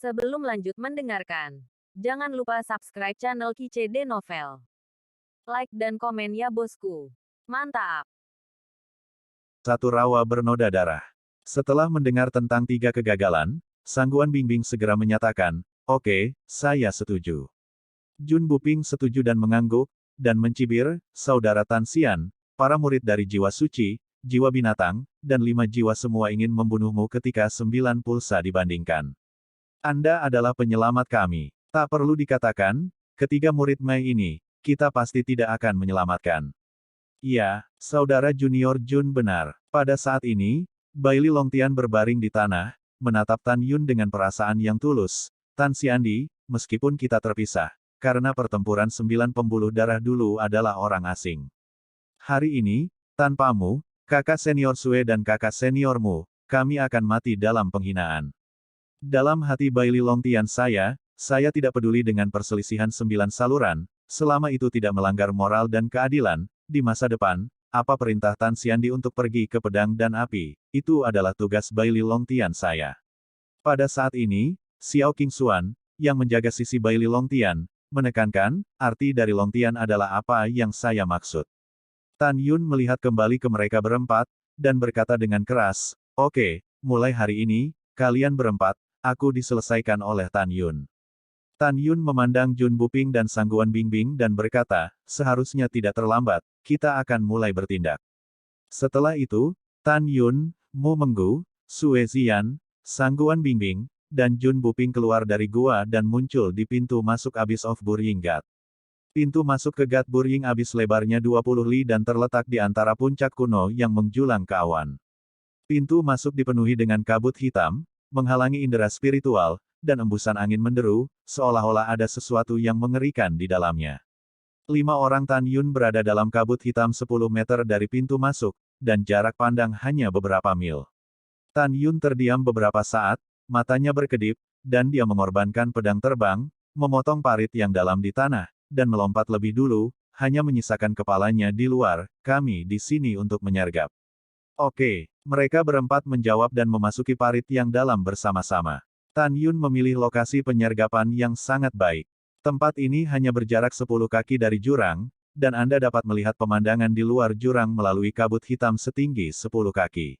Sebelum lanjut mendengarkan, jangan lupa subscribe channel KCD Novel. Like dan komen ya bosku. Mantap. Satu rawa bernoda darah. Setelah mendengar tentang 3 kegagalan, Sangguan Bingbing segera menyatakan, "Oke, saya setuju." Jun Buping setuju dan mengangguk, dan mencibir, "Saudara Tan Xian, para murid dari jiwa suci, jiwa binatang, dan 5 jiwa semua ingin membunuhmu ketika 9 pulsa dibandingkan. Anda adalah penyelamat kami. Tak perlu dikatakan, ketiga murid Mei ini, kita pasti tidak akan menyelamatkan." "Iya, saudara junior Jun benar." Pada saat ini, Bailey Longtian berbaring di tanah, menatap Tan Yun dengan perasaan yang tulus. "Tan Xiandi, meskipun kita terpisah, karena pertempuran 9 pembuluh darah dulu adalah orang asing. Hari ini, tanpamu, kakak senior Sue dan kakak seniormu, kami akan mati dalam penghinaan." Dalam hati Bailey Longtian saya tidak peduli dengan perselisihan 9 saluran, selama itu tidak melanggar moral dan keadilan, di masa depan, apa perintah Tan Xiandi untuk pergi ke pedang dan api, itu adalah tugas Bailey Longtian saya. Pada saat ini, Xiao Qingxuan, yang menjaga sisi Bailey Longtian, menekankan, arti dari Longtian adalah apa yang saya maksud. Tan Yun melihat kembali ke mereka berempat, dan berkata dengan keras, "Oke, mulai hari ini, kalian berempat, aku diselesaikan oleh Tan Yun." Tan Yun memandang Jun Buping dan Sangguan Bingbing dan berkata, "Seharusnya tidak terlambat, kita akan mulai bertindak." Setelah itu, Tan Yun, Mu Menggu, Sue Ziyan, Sangguan Bingbing, dan Jun Buping keluar dari gua dan muncul di pintu masuk Abyss of Burying God. Pintu masuk ke God Burying Abyss lebarnya 20 li dan terletak di antara puncak kuno yang menjulang ke awan. Pintu masuk dipenuhi dengan kabut hitam, menghalangi indera spiritual, dan embusan angin menderu, seolah-olah ada sesuatu yang mengerikan di dalamnya. 5 orang Tan Yun berada dalam kabut hitam 10 meter dari pintu masuk, dan jarak pandang hanya beberapa mil. Tan Yun terdiam beberapa saat, matanya berkedip, dan dia mengorbankan pedang terbang, memotong parit yang dalam di tanah, dan melompat lebih dulu, hanya menyisakan kepalanya di luar. "Kami di sini untuk menyergap." "Oke." Mereka berempat menjawab dan memasuki parit yang dalam bersama-sama. Tan Yun memilih lokasi penyergapan yang sangat baik. Tempat ini hanya berjarak 10 kaki dari jurang, dan Anda dapat melihat pemandangan di luar jurang melalui kabut hitam setinggi 10 kaki.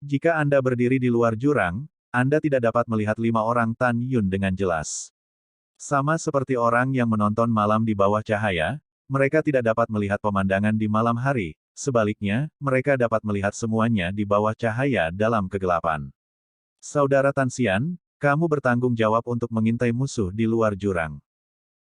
Jika Anda berdiri di luar jurang, Anda tidak dapat melihat 5 orang Tan Yun dengan jelas. Sama seperti orang yang menonton malam di bawah cahaya, mereka tidak dapat melihat pemandangan di malam hari, sebaliknya, mereka dapat melihat semuanya di bawah cahaya dalam kegelapan. "Saudara Tan Xian, kamu bertanggung jawab untuk mengintai musuh di luar jurang.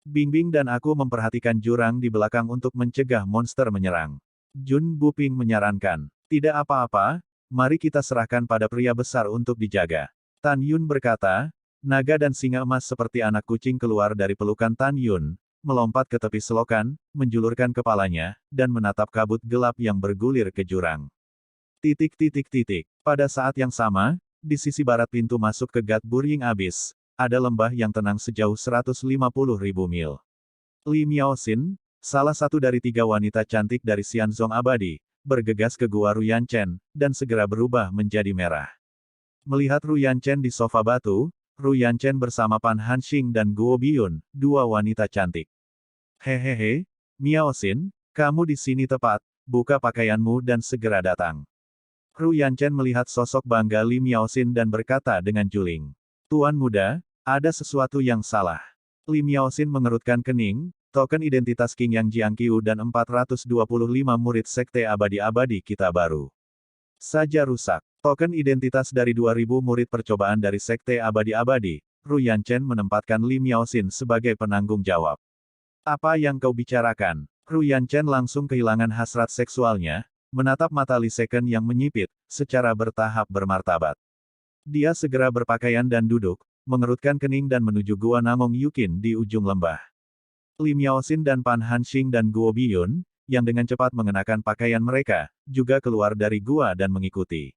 Bingbing dan aku memperhatikan jurang di belakang untuk mencegah monster menyerang." Jun Buping menyarankan, "Tidak apa-apa, mari kita serahkan pada pria besar untuk dijaga." Tan Yun berkata, naga dan singa emas seperti anak kucing keluar dari pelukan Tan Yun, melompat ke tepi selokan, menjulurkan kepalanya, dan menatap kabut gelap yang bergulir ke jurang. Pada saat yang sama, di sisi barat pintu masuk ke God Burying Abyss, ada lembah yang tenang sejauh 150.000 mil. Li Miaoxin, salah satu dari 3 wanita cantik dari Xianzong Abadi, bergegas ke gua Ruyanchen, dan segera berubah menjadi merah. Melihat Ruyanchen di sofa batu, Ruyanchen bersama Pan Hanxing dan Guo Biyun, 2 wanita cantik. "Hehehe, Miaoxin, kamu di sini tepat, buka pakaianmu dan segera datang." Ruyanchen melihat sosok bangga Li Miaoxin dan berkata dengan juling, "Tuan muda, ada sesuatu yang salah." Li Miaoxin mengerutkan kening, token identitas King Yang Jiangqiu dan 425 murid Sekte Abadi-Abadi kita baru saja rusak. Token identitas dari 2000 murid percobaan dari Sekte Abadi-Abadi, Ruyanchen menempatkan Li Miaoxin sebagai penanggung jawab. "Apa yang kau bicarakan?" Ruyanchen langsung kehilangan hasrat seksualnya, menatap mata Li Second yang menyipit, secara bertahap bermartabat. Dia segera berpakaian dan duduk, mengerutkan kening dan menuju gua Namong Yukin di ujung lembah. Li Miaoxin dan Pan Hanxing dan Guo Biyun, yang dengan cepat mengenakan pakaian mereka, juga keluar dari gua dan mengikuti.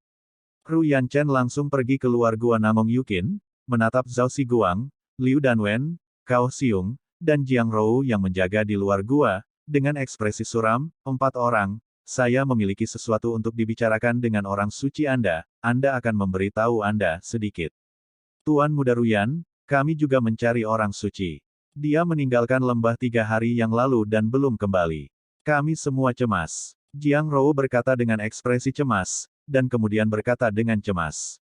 Ruyanchen langsung pergi keluar gua Namong Yukin, menatap Zhao Xiguang, Liu Danwen, Cao Xiong, dan Jiang Rou yang menjaga di luar gua, dengan ekspresi suram. "4 orang, saya memiliki sesuatu untuk dibicarakan dengan orang suci Anda akan memberitahu Anda sedikit." "Tuan Muda Ruyan, kami juga mencari orang suci. Dia meninggalkan lembah 3 hari yang lalu dan belum kembali. Kami semua cemas. Jiang Rou berkata dengan ekspresi cemas, dan kemudian berkata dengan cemas.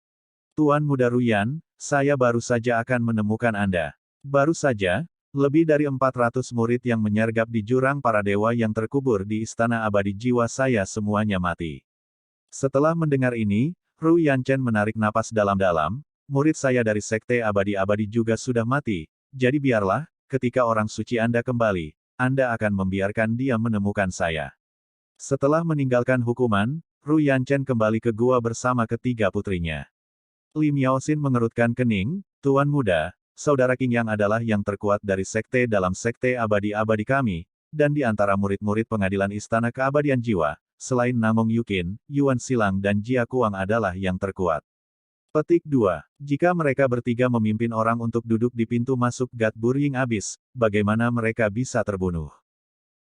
Tuan Muda Ruyan, saya baru saja akan menemukan Anda. Baru saja, lebih dari 400 murid yang menyergap di jurang para dewa yang terkubur di Istana Abadi Jiwa saya semuanya mati. Setelah mendengar ini, Ru Yanchen menarik napas dalam-dalam, murid saya dari Sekte Abadi-Abadi juga sudah mati, jadi biarlah, ketika orang suci Anda kembali, Anda akan membiarkan dia menemukan saya. Setelah meninggalkan hukuman, Ru Yanchen kembali ke gua bersama ketiga putrinya. Lim Yaoxin mengerutkan kening, Tuan Muda, Saudara Qing Yang adalah yang terkuat dari sekte dalam Sekte Abadi-Abadi kami, dan di antara murid-murid pengadilan Istana Keabadian Jiwa, selain Namong Yukin, Yuan Silang dan Jia Kuang adalah yang terkuat. Petik 2. Jika mereka bertiga memimpin orang untuk duduk di pintu masuk God Burying Abyss, bagaimana mereka bisa terbunuh?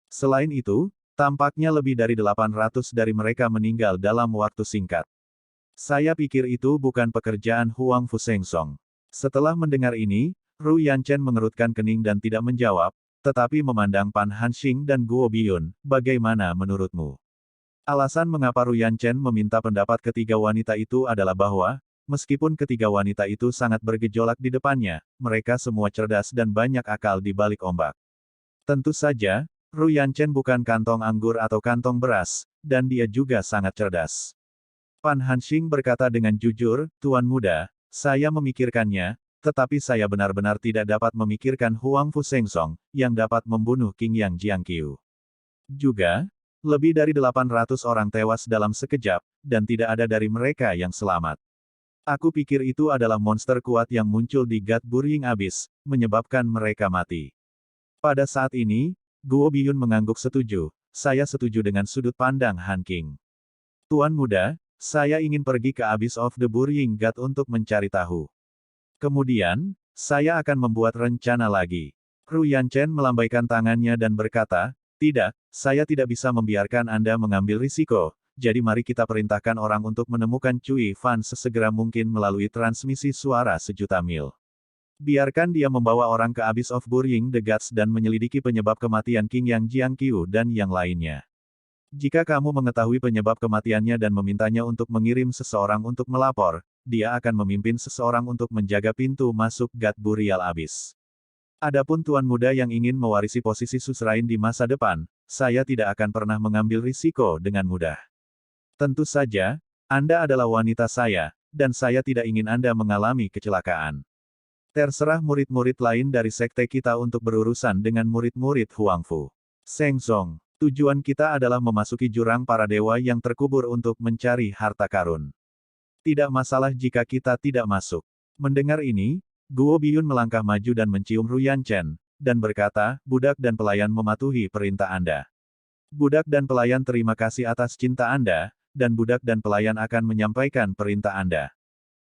Selain itu, tampaknya lebih dari 800 dari mereka meninggal dalam waktu singkat. Saya pikir itu bukan pekerjaan Huang Fusengsong. Setelah mendengar ini, Ru Yanchen mengerutkan kening dan tidak menjawab, tetapi memandang Pan Hanxing dan Guo Biyun, bagaimana menurutmu? Alasan mengapa Ru Yanchen meminta pendapat ketiga wanita itu adalah bahwa, meskipun ketiga wanita itu sangat bergejolak di depannya, mereka semua cerdas dan banyak akal di balik ombak. Tentu saja, Ru Yanchen bukan kantong anggur atau kantong beras, dan dia juga sangat cerdas. Pan Hanxing berkata dengan jujur, Tuan Muda, saya memikirkannya, tetapi saya benar-benar tidak dapat memikirkan Huang Fusengsong, yang dapat membunuh Qing Yang Jiangqiu. Juga, lebih dari 800 orang tewas dalam sekejap, dan tidak ada dari mereka yang selamat. Aku pikir itu adalah monster kuat yang muncul di God Burying Abyss, menyebabkan mereka mati. Pada saat ini, Guo Biyun mengangguk setuju, saya setuju dengan sudut pandang Han Qing. Tuan Muda, saya ingin pergi ke Abyss of the Burying God untuk mencari tahu. Kemudian, saya akan membuat rencana lagi. Ru Yanchen melambaikan tangannya dan berkata, tidak, saya tidak bisa membiarkan Anda mengambil risiko, jadi mari kita perintahkan orang untuk menemukan Cui Fan sesegera mungkin melalui transmisi suara sejuta mil. Biarkan dia membawa orang ke Abyss of Burying the Gods dan menyelidiki penyebab kematian Qing Yang Jiangqiu dan yang lainnya. Jika kamu mengetahui penyebab kematiannya dan memintanya untuk mengirim seseorang untuk melapor, dia akan memimpin seseorang untuk menjaga pintu masuk God Burial Abyss. Adapun Tuan Muda yang ingin mewarisi posisi Suzerain di masa depan, saya tidak akan pernah mengambil risiko dengan mudah. Tentu saja, Anda adalah wanita saya, dan saya tidak ingin Anda mengalami kecelakaan. Terserah murid-murid lain dari sekte kita untuk berurusan dengan murid-murid Huangfu. Sengzong. Tujuan kita adalah memasuki jurang para dewa yang terkubur untuk mencari harta karun. Tidak masalah jika kita tidak masuk. Mendengar ini, Guo Biyun melangkah maju dan mencium Ru Yanchen, dan berkata, budak dan pelayan mematuhi perintah Anda. Budak dan pelayan terima kasih atas cinta Anda, dan budak dan pelayan akan menyampaikan perintah Anda.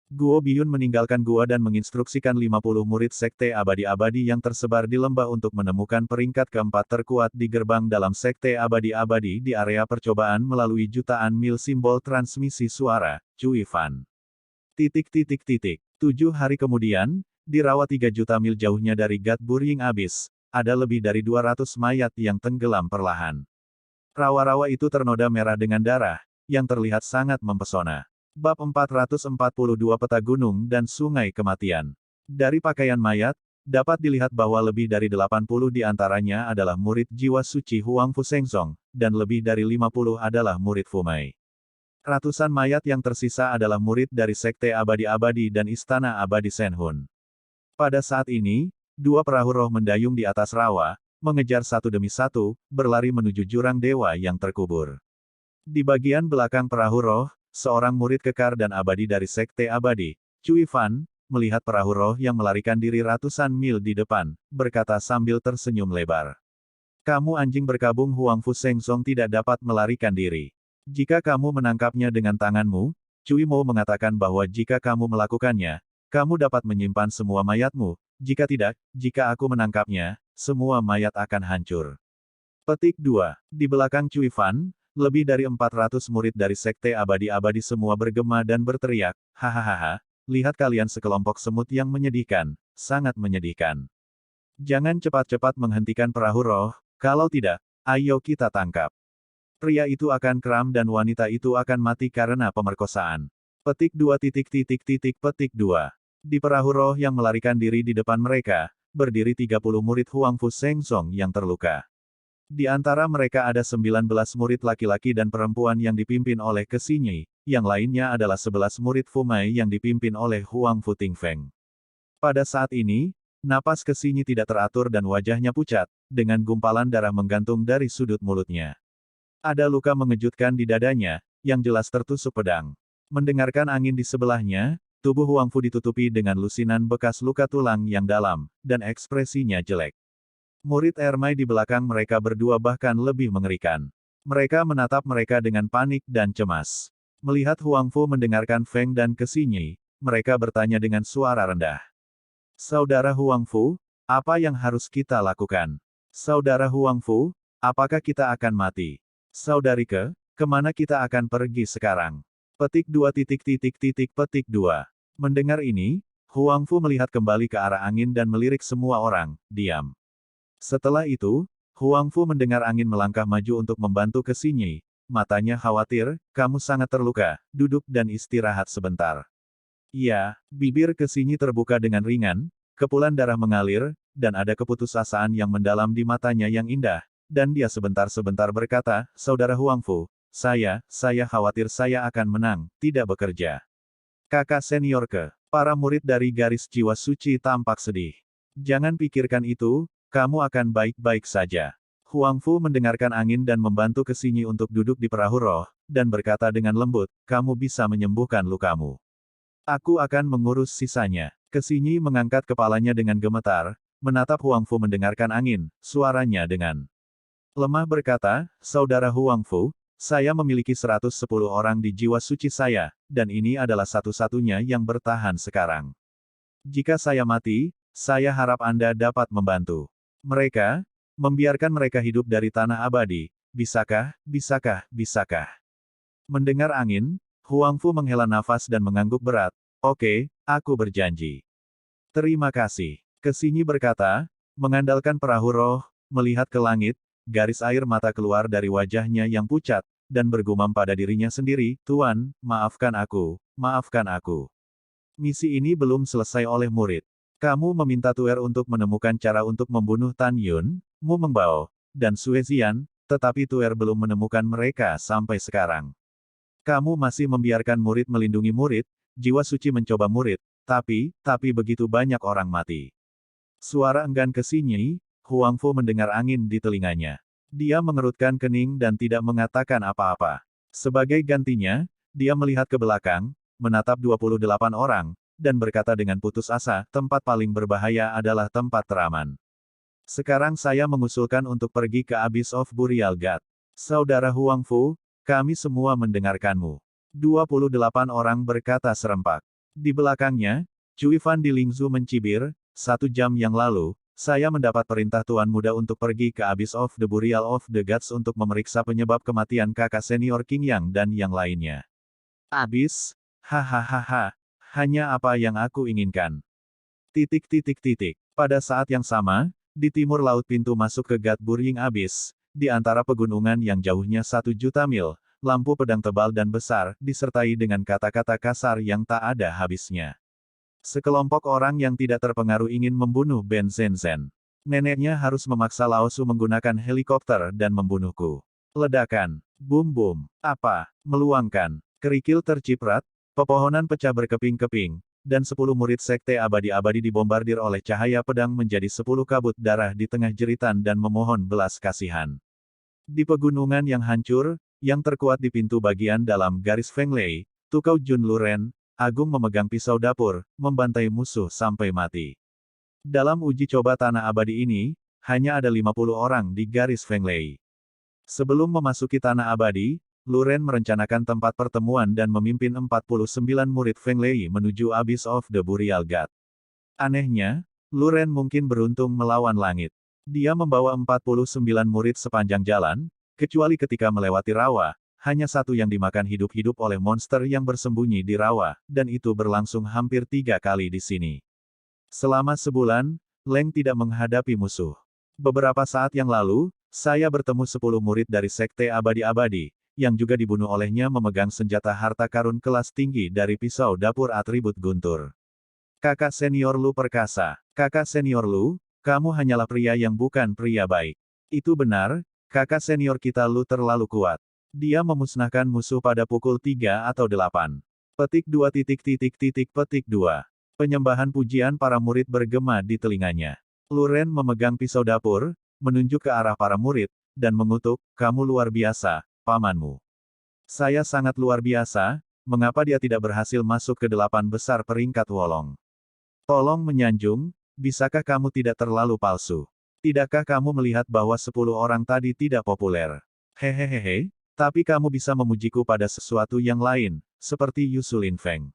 Guo Biyun meninggalkan gua dan menginstruksikan 50 murid Sekte Abadi-Abadi yang tersebar di lembah untuk menemukan peringkat keempat terkuat di gerbang dalam Sekte Abadi-Abadi di area percobaan melalui jutaan mil simbol transmisi suara, Cui Fan. 7 hari kemudian, di rawa 3 juta mil jauhnya dari God Burying Abyss, ada lebih dari 200 mayat yang tenggelam perlahan. Rawa-rawa itu ternoda merah dengan darah, yang terlihat sangat mempesona. Bab 442 Peta Gunung dan Sungai Kematian. Dari pakaian mayat, dapat dilihat bahwa lebih dari 80 di antaranya adalah murid jiwa suci Huang Fusengsong, dan lebih dari 50 adalah murid Fumei. Ratusan mayat yang tersisa adalah murid dari Sekte Abadi-Abadi dan Istana Abadi Senhun. Pada saat ini, 2 perahu roh mendayung di atas rawa, mengejar satu demi satu, berlari menuju jurang dewa yang terkubur. Di bagian belakang perahu roh, seorang murid kekar dan abadi dari Sekte Abadi, Cui Fan, melihat perahu roh yang melarikan diri ratusan mil di depan, berkata sambil tersenyum lebar. Kamu anjing berkabung Huang Fusengsong tidak dapat melarikan diri. Jika kamu menangkapnya dengan tanganmu, Cui Mo mengatakan bahwa jika kamu melakukannya, kamu dapat menyimpan semua mayatmu, jika tidak, jika aku menangkapnya, semua mayat akan hancur. Petik 2. Di belakang Cui Fan, lebih dari 400 murid dari Sekte Abadi-Abadi semua bergema dan berteriak, hahaha, lihat kalian sekelompok semut yang menyedihkan, sangat menyedihkan. Jangan cepat-cepat menghentikan perahu roh, kalau tidak, ayo kita tangkap. Pria itu akan kram dan wanita itu akan mati karena pemerkosaan. Petik 2. Petik 2. Di perahu roh yang melarikan diri di depan mereka, berdiri 30 murid Huang Fu Seng Song yang terluka. Di antara mereka ada 19 murid laki-laki dan perempuan yang dipimpin oleh Kesinyi, yang lainnya adalah 11 murid Fumai yang dipimpin oleh Huang Fu Tingfeng. Pada saat ini, napas Kesinyi tidak teratur dan wajahnya pucat, dengan gumpalan darah menggantung dari sudut mulutnya. Ada luka mengejutkan di dadanya, yang jelas tertusuk pedang. Mendengarkan angin di sebelahnya, tubuh Huang Fu ditutupi dengan lusinan bekas luka tulang yang dalam, dan ekspresinya jelek. Murid Ermai di belakang mereka berdua bahkan lebih mengerikan. Mereka menatap mereka dengan panik dan cemas. Melihat Huang Fu mendengarkan Feng dan Kesinyi, mereka bertanya dengan suara rendah. Saudara Huang Fu, apa yang harus kita lakukan? Saudara Huang Fu, apakah kita akan mati? Saudari Ke, kemana kita akan pergi sekarang? Petik 2. Petik 2. Mendengar ini, Huang Fu melihat kembali ke arah angin dan melirik semua orang, diam. Setelah itu, Huang Fu mendengar angin melangkah maju untuk membantu Kesinyi. Matanya khawatir, kamu sangat terluka, duduk dan istirahat sebentar. Iya, bibir Kesinyi terbuka dengan ringan, kepulan darah mengalir, dan ada keputusasaan yang mendalam di matanya yang indah, dan dia sebentar-sebentar berkata, Saudara Huang Fu, saya khawatir saya akan menang, tidak bekerja. Kakak senior Ke, para murid dari garis jiwa suci tampak sedih. Jangan pikirkan itu, kamu akan baik-baik saja. Huang Fu mendengarkan angin dan membantu Kesinyi untuk duduk di perahu roh, dan berkata dengan lembut, kamu bisa menyembuhkan lukamu. Aku akan mengurus sisanya. Kesinyi mengangkat kepalanya dengan gemetar, menatap Huang Fu mendengarkan angin, suaranya dengan lemah berkata, Saudara Huang Fu, saya memiliki 110 orang di jiwa suci saya, dan ini adalah satu-satunya yang bertahan sekarang. Jika saya mati, saya harap Anda dapat membantu mereka, membiarkan mereka hidup dari tanah abadi. Bisakah? Mendengar angin, Huang Fu menghela nafas dan mengangguk berat. Oke, aku berjanji. Terima kasih. Kesinyi berkata, mengandalkan perahu roh, melihat ke langit, garis air mata keluar dari wajahnya yang pucat, dan bergumam pada dirinya sendiri, Tuan, maafkan aku, maafkan aku. Misi ini belum selesai oleh murid. Kamu meminta Tuer untuk menemukan cara untuk membunuh Tan Yun, Mu Mengbao, dan Sue Zian, tetapi Tuer belum menemukan mereka sampai sekarang. Kamu masih membiarkan murid melindungi murid, jiwa suci mencoba murid, tapi begitu banyak orang mati. Suara enggan Kesinyi, Huang Fu mendengar angin di telinganya. Dia mengerutkan kening dan tidak mengatakan apa-apa. Sebagai gantinya, dia melihat ke belakang, menatap 28 orang, dan berkata dengan putus asa, tempat paling berbahaya adalah tempat teraman. Sekarang saya mengusulkan untuk pergi ke Abyss of Burial God. Saudara Huang Fu, kami semua mendengarkanmu. 28 orang berkata serempak. Di belakangnya, Cui Fan di Lingzu mencibir, 1 jam yang lalu, saya mendapat perintah Tuan Muda untuk pergi ke Abyss of the Burial of the Gods untuk memeriksa penyebab kematian kakak senior King Yang dan yang lainnya. Abyss? Hahaha. Hanya apa yang aku inginkan. Pada saat yang sama, di timur laut pintu masuk ke God Burying Abyss, di antara pegunungan yang jauhnya 1 juta mil, lampu pedang tebal dan besar, disertai dengan kata-kata kasar yang tak ada habisnya. Sekelompok orang yang tidak terpengaruh ingin membunuh Ben Zenzhen. Neneknya harus memaksa Lao Su menggunakan helikopter dan membunuhku. Ledakan. Bum-bum. Apa? Meluangkan. Kerikil terciprat, pepohonan pecah berkeping-keping, dan 10 murid sekte abadi-abadi dibombardir oleh cahaya pedang menjadi 10 kabut darah di tengah jeritan dan memohon belas kasihan. Di pegunungan yang hancur, yang terkuat di pintu bagian dalam garis Feng Lei, Tukau Jun Luren, Agung memegang pisau dapur, membantai musuh sampai mati. Dalam uji coba tanah abadi ini, hanya ada 50 orang di garis Feng Lei. Sebelum memasuki tanah abadi, Luren merencanakan tempat pertemuan dan memimpin 49 murid Feng Lei menuju Abyss of the Burial God. Anehnya, Luren mungkin beruntung melawan langit. Dia membawa 49 murid sepanjang jalan, kecuali ketika melewati rawa, hanya satu yang dimakan hidup-hidup oleh monster yang bersembunyi di rawa, dan itu berlangsung hampir 3 kali di sini. Selama sebulan, Leng tidak menghadapi musuh. Beberapa saat yang lalu, saya bertemu 10 murid dari Sekte Abadi-Abadi, yang juga dibunuh olehnya memegang senjata harta karun kelas tinggi dari pisau dapur atribut guntur. Kakak senior Lu perkasa. Kakak senior Lu, kamu hanyalah pria yang bukan pria baik. Itu benar, kakak senior kita Lu terlalu kuat. Dia memusnahkan musuh pada pukul 3 atau 8. Petik 2 petik 2. Penyembahan pujian para murid bergema di telinganya. Luren memegang pisau dapur, menunjuk ke arah para murid, dan mengutuk, kamu luar biasa, pamanmu. Saya sangat luar biasa, mengapa dia tidak berhasil masuk ke 8 besar peringkat Wolong? Tolong menyanjung, bisakah kamu tidak terlalu palsu? Tidakkah kamu melihat bahwa 10 orang tadi tidak populer? Hehehehe, tapi kamu bisa memujiku pada sesuatu yang lain, seperti Yusulin Feng.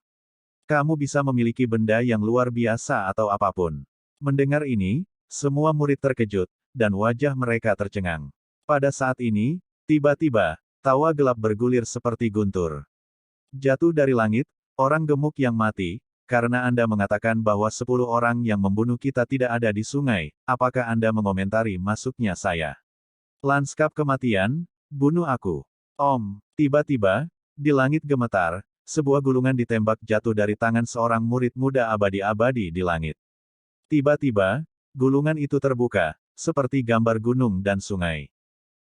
Kamu bisa memiliki benda yang luar biasa atau apapun. Mendengar ini, semua murid terkejut, dan wajah mereka tercengang. Pada saat ini, tiba-tiba, tawa gelap bergulir seperti guntur. Jatuh dari langit, orang gemuk yang mati, karena Anda mengatakan bahwa 10 orang yang membunuh kita tidak ada di sungai, apakah Anda mengomentari masuknya saya? Lanskap kematian, bunuh aku. Tiba-tiba, di langit gemetar, sebuah gulungan ditembak jatuh dari tangan seorang murid muda abadi-abadi di langit. Tiba-tiba, gulungan itu terbuka, seperti gambar gunung dan sungai.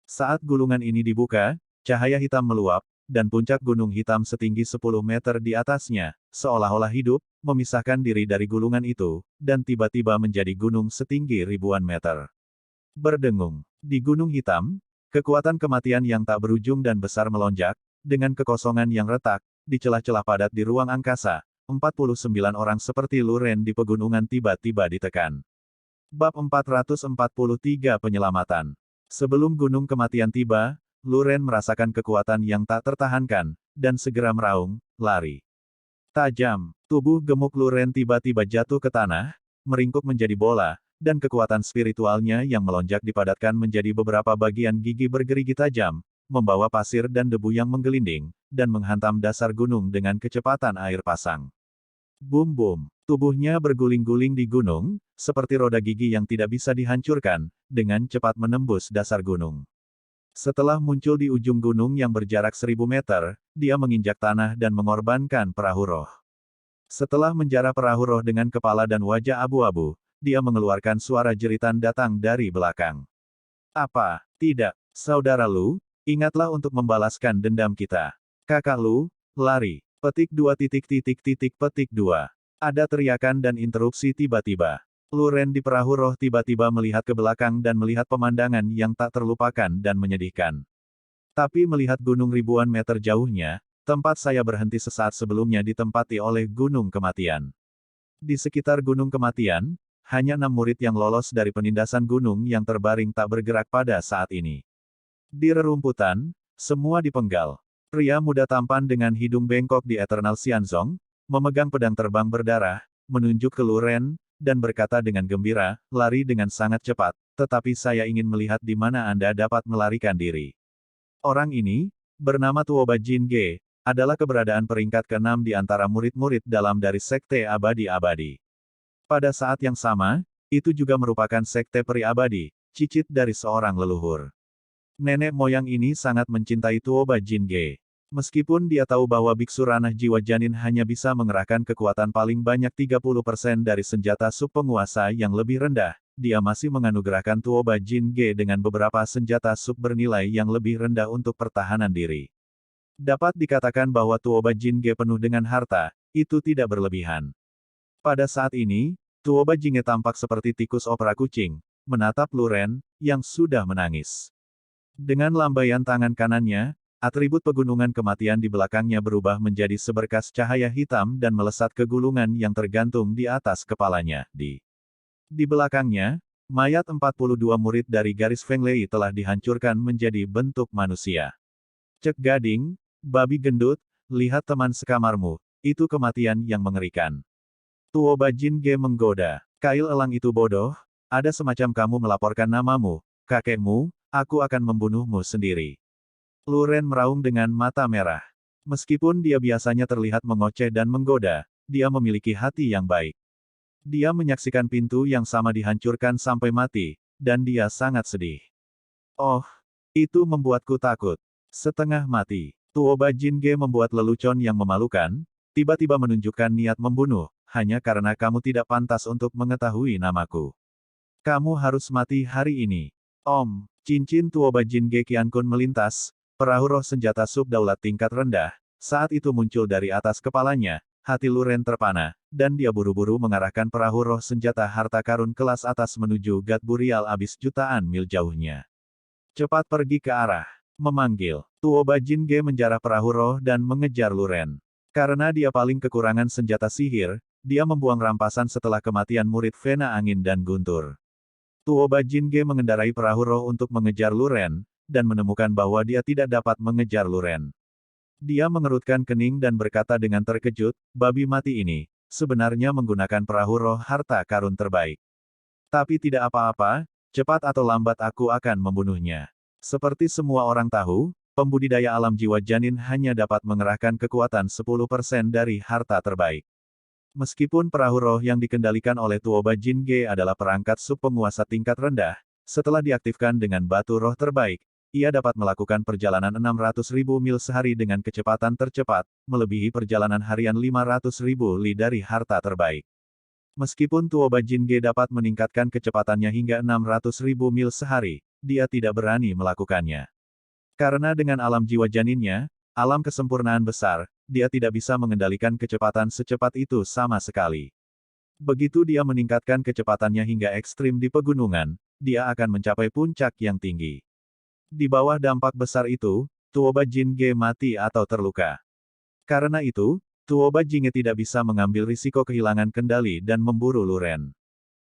Saat gulungan ini dibuka, cahaya hitam meluap, dan puncak gunung hitam setinggi 10 meter di atasnya, seolah-olah hidup, memisahkan diri dari gulungan itu, dan tiba-tiba menjadi gunung setinggi ribuan meter. Berdengung. Di gunung hitam, kekuatan kematian yang tak berujung dan besar melonjak, dengan kekosongan yang retak, di celah-celah padat di ruang angkasa, 49 orang seperti Luren di pegunungan tiba-tiba ditekan. Bab 443 Penyelamatan. Sebelum gunung kematian tiba, Luren merasakan kekuatan yang tak tertahankan, dan segera meraung, lari. Tajam, tubuh gemuk Luren tiba-tiba jatuh ke tanah, meringkuk menjadi bola, dan kekuatan spiritualnya yang melonjak dipadatkan menjadi beberapa bagian gigi bergerigi tajam, membawa pasir dan debu yang menggelinding, dan menghantam dasar gunung dengan kecepatan air pasang. Bum-bum, tubuhnya berguling-guling di gunung, seperti roda gigi yang tidak bisa dihancurkan, dengan cepat menembus dasar gunung. Setelah muncul di ujung gunung yang berjarak 1000 meter, dia menginjak tanah dan mengorbankan perahu roh. Setelah menjarah perahu roh dengan kepala dan wajah abu-abu, dia mengeluarkan suara jeritan datang dari belakang. Apa? Tidak, saudara Lu, ingatlah untuk membalaskan dendam kita. Kakak Lu, lari. Petik 2 petik 2. Ada teriakan dan interupsi tiba-tiba. Luren di perahu roh tiba-tiba melihat ke belakang dan melihat pemandangan yang tak terlupakan dan menyedihkan. Tapi melihat gunung ribuan meter jauhnya, tempat saya berhenti sesaat sebelumnya ditempati oleh Gunung Kematian. Di sekitar Gunung Kematian, hanya 6 murid yang lolos dari penindasan gunung yang terbaring tak bergerak pada saat ini. Di rerumputan, semua dipenggal. Pria muda tampan dengan hidung bengkok di Eternal Xianzong, memegang pedang terbang berdarah, menunjuk ke Luren, dan berkata dengan gembira, lari dengan sangat cepat, tetapi saya ingin melihat di mana Anda dapat melarikan diri. Orang ini, bernama Tuoba Jin Ge, adalah keberadaan peringkat ke-6 di antara murid-murid dalam dari Sekte Abadi-Abadi. Pada saat yang sama, itu juga merupakan Sekte Peri Abadi, cicit dari seorang leluhur. Nenek moyang ini sangat mencintai Tuoba Jin Ge. Meskipun dia tahu bahwa biksu ranah jiwa janin hanya bisa mengerahkan kekuatan paling banyak 30% dari senjata sub-penguasa yang lebih rendah, dia masih menganugerahkan Tuoba Jin Ge dengan beberapa senjata sub bernilai yang lebih rendah untuk pertahanan diri. Dapat dikatakan bahwa Tuoba Jin Ge penuh dengan harta, itu tidak berlebihan. Pada saat ini, Tuoba Jin Ge tampak seperti tikus opera kucing, menatap Luren, yang sudah menangis. Dengan lambaian tangan kanannya, atribut pegunungan kematian di belakangnya berubah menjadi seberkas cahaya hitam dan melesat ke gulungan yang tergantung di atas kepalanya. Di belakangnya, mayat 42 murid dari garis Feng Lei telah dihancurkan menjadi bentuk manusia. Cek Gading, babi gendut, lihat teman sekamarmu, itu kematian yang mengerikan. Tuoba Jin Ge menggoda. Kail elang itu bodoh, ada semacam kamu melaporkan namamu, kakekmu, aku akan membunuhmu sendiri. Luren meraung dengan mata merah. Meskipun dia biasanya terlihat mengoceh dan menggoda, dia memiliki hati yang baik. Dia menyaksikan pintu yang sama dihancurkan sampai mati, dan dia sangat sedih. Oh, itu membuatku takut. Setengah mati. Tuoba Jinge membuat lelucon yang memalukan, tiba-tiba menunjukkan niat membunuh, hanya karena kamu tidak pantas untuk mengetahui namaku. Kamu harus mati hari ini. Om, cincin Tuoba Jinge Qiankun melintas, perahu roh senjata subdaulat tingkat rendah, saat itu muncul dari atas kepalanya, hati Luren terpana, dan dia buru-buru mengarahkan perahu roh senjata harta karun kelas atas menuju Gat Burial abis jutaan mil jauhnya. Cepat pergi ke arah. Memanggil. Tuoba Jinge menjarah perahu roh dan mengejar Luren. Karena dia paling kekurangan senjata sihir, dia membuang rampasan setelah kematian murid Vena Angin dan Guntur. Tuoba Jinge mengendarai perahu roh untuk mengejar Luren, dan menemukan bahwa dia tidak dapat mengejar Luren. Dia mengerutkan kening dan berkata dengan terkejut, babi mati ini, sebenarnya menggunakan perahu roh harta karun terbaik. Tapi tidak apa-apa, cepat atau lambat aku akan membunuhnya. Seperti semua orang tahu, pembudidaya alam jiwa janin hanya dapat mengerahkan kekuatan 10% dari harta terbaik. Meskipun perahu roh yang dikendalikan oleh Tuoba Jinge adalah perangkat subpenguasa tingkat rendah, setelah diaktifkan dengan batu roh terbaik, ia dapat melakukan perjalanan 600.000 mil sehari dengan kecepatan tercepat, melebihi perjalanan harian 500.000 li dari harta terbaik. Meskipun Tuoba Jinge dapat meningkatkan kecepatannya hingga 600.000 mil sehari, dia tidak berani melakukannya. Karena dengan alam jiwa janinnya, alam kesempurnaan besar, dia tidak bisa mengendalikan kecepatan secepat itu sama sekali. Begitu dia meningkatkan kecepatannya hingga ekstrim di pegunungan, dia akan mencapai puncak yang tinggi. Di bawah dampak besar itu, Tuoba Jinge mati atau terluka. Karena itu, Tuoba Jinge tidak bisa mengambil risiko kehilangan kendali dan memburu Luren.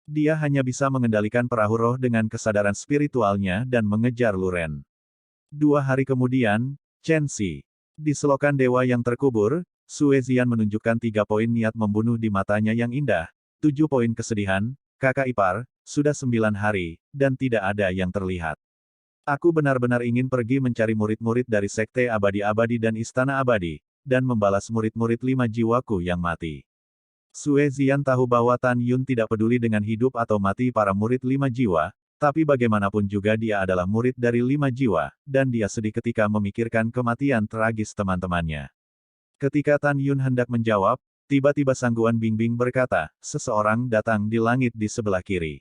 Dia hanya bisa mengendalikan perahu roh dengan kesadaran spiritualnya dan mengejar Luren. 2 hari kemudian, Chen Xi. Di selokan dewa yang terkubur, Sue Zian menunjukkan 3 poin niat membunuh di matanya yang indah, 7 poin kesedihan, kakak ipar, sudah 9 hari, dan tidak ada yang terlihat. Aku benar-benar ingin pergi mencari murid-murid dari Sekte Abadi-Abadi dan Istana Abadi, dan membalas murid-murid 5 jiwaku yang mati. Sue Zian tahu bahwa Tan Yun tidak peduli dengan hidup atau mati para murid 5 jiwa, tapi bagaimanapun juga dia adalah murid dari 5 jiwa, dan dia sedih ketika memikirkan kematian tragis teman-temannya. Ketika Tan Yun hendak menjawab, tiba-tiba Sangguan Bingbing berkata, seseorang datang di langit di sebelah kiri.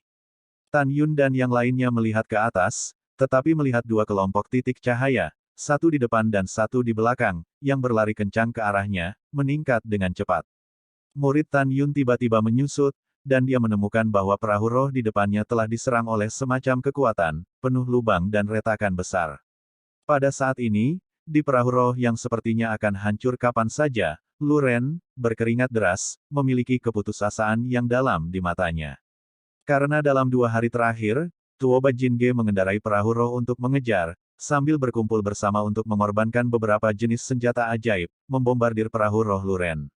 Tan Yun dan yang lainnya melihat ke atas, tetapi melihat 2 kelompok titik cahaya, satu di depan dan satu di belakang, yang berlari kencang ke arahnya, meningkat dengan cepat. Murid Tan Yun tiba-tiba menyusut, dan dia menemukan bahwa perahu roh di depannya telah diserang oleh semacam kekuatan, penuh lubang dan retakan besar. Pada saat ini, di perahu roh yang sepertinya akan hancur kapan saja, Luren, berkeringat deras, memiliki keputusasaan yang dalam di matanya. Karena dalam 2 hari terakhir, Tuoba Jinge mengendarai perahu roh untuk mengejar, sambil berkumpul bersama untuk mengorbankan beberapa jenis senjata ajaib, membombardir perahu roh Luren.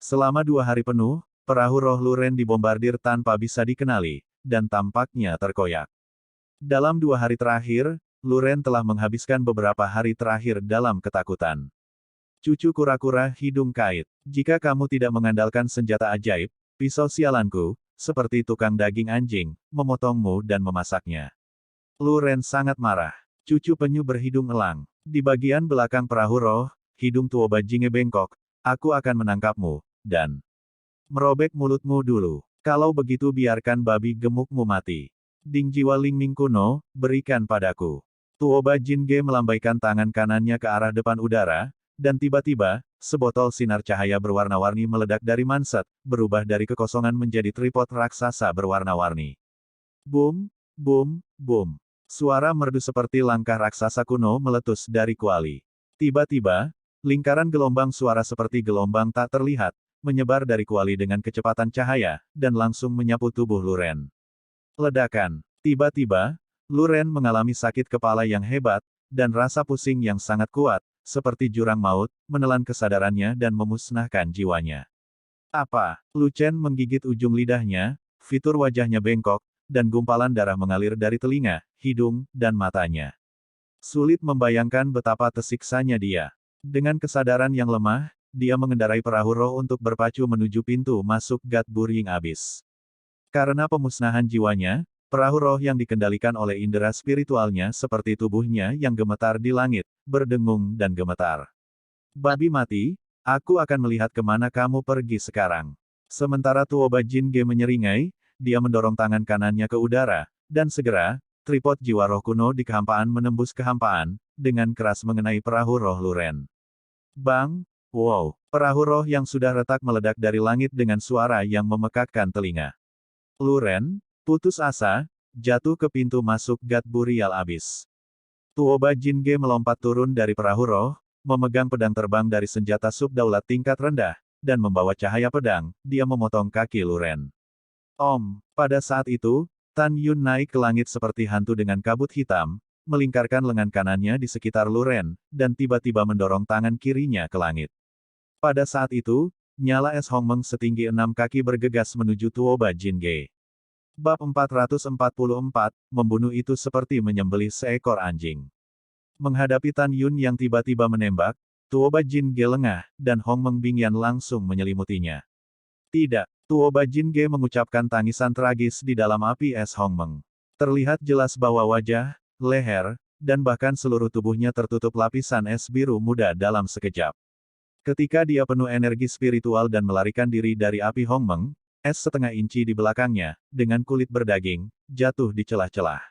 Selama 2 hari penuh, perahu roh Luren dibombardir tanpa bisa dikenali, dan tampaknya terkoyak. Dalam 2 hari terakhir, Luren telah menghabiskan beberapa hari terakhir dalam ketakutan. Cucu kura-kura hidung kait, jika kamu tidak mengandalkan senjata ajaib, pisau sialanku, seperti tukang daging anjing, memotongmu dan memasaknya. Luren sangat marah. Cucu penyu berhidung elang. Di bagian belakang perahu roh, hidung Tuoba Jinge bengkok, aku akan menangkapmu, dan merobek mulutmu dulu. Kalau begitu biarkan babi gemukmu mati. Ding jiwa Lingming kuno, berikan padaku. Tuoba Jinge melambaikan tangan kanannya ke arah depan udara, dan tiba-tiba, sebotol sinar cahaya berwarna-warni meledak dari manset, berubah dari kekosongan menjadi tripod raksasa berwarna-warni. Boom, boom, boom. Suara merdu seperti langkah raksasa kuno meletus dari kuali. Tiba-tiba, lingkaran gelombang suara seperti gelombang tak terlihat, menyebar dari kuali dengan kecepatan cahaya, dan langsung menyapu tubuh Luren. Ledakan. Tiba-tiba, Luren mengalami sakit kepala yang hebat, dan rasa pusing yang sangat kuat, seperti jurang maut, menelan kesadarannya dan memusnahkan jiwanya. Apa? Lu Chen menggigit ujung lidahnya, fitur wajahnya bengkok, dan gumpalan darah mengalir dari telinga, hidung, dan matanya. Sulit membayangkan betapa tersiksanya dia. Dengan kesadaran yang lemah, dia mengendarai perahu roh untuk berpacu menuju pintu masuk God Burying Abyss. Karena pemusnahan jiwanya, perahu roh yang dikendalikan oleh indera spiritualnya seperti tubuhnya yang gemetar di langit, berdengung dan gemetar. Babi mati, aku akan melihat kemana kamu pergi sekarang. Sementara Tuoba Jinge menyeringai, dia mendorong tangan kanannya ke udara, dan segera, tripod jiwa roh kuno di kehampaan menembus kehampaan, dengan keras mengenai perahu roh Luren. Bang! Wow! Perahu roh yang sudah retak meledak dari langit dengan suara yang memekakkan telinga. Luren, putus asa, jatuh ke pintu masuk God Burial Abyss. Tuoba Jinge melompat turun dari perahu roh, memegang pedang terbang dari senjata subdaulat tingkat rendah, dan membawa cahaya pedang, dia memotong kaki Luren. Pada saat itu, Tan Yun naik ke langit seperti hantu dengan kabut hitam, melingkarkan lengan kanannya di sekitar Luren, dan tiba-tiba mendorong tangan kirinya ke langit. Pada saat itu, nyala es Hongmeng setinggi 6 kaki bergegas menuju Tuoba Jinge. Bab 444, membunuh itu seperti menyembelih seekor anjing. Menghadapi Tan Yun yang tiba-tiba menembak, Tuoba Jinge lengah, dan Hongmeng Bingyan langsung menyelimutinya. Tidak, Tuoba Jinge mengucapkan tangisan tragis di dalam api es Hongmeng. Terlihat jelas bahwa wajah, leher, dan bahkan seluruh tubuhnya tertutup lapisan es biru muda dalam sekejap. Ketika dia penuh energi spiritual dan melarikan diri dari api Hongmeng, es setengah inci di belakangnya, dengan kulit berdaging, jatuh di celah-celah.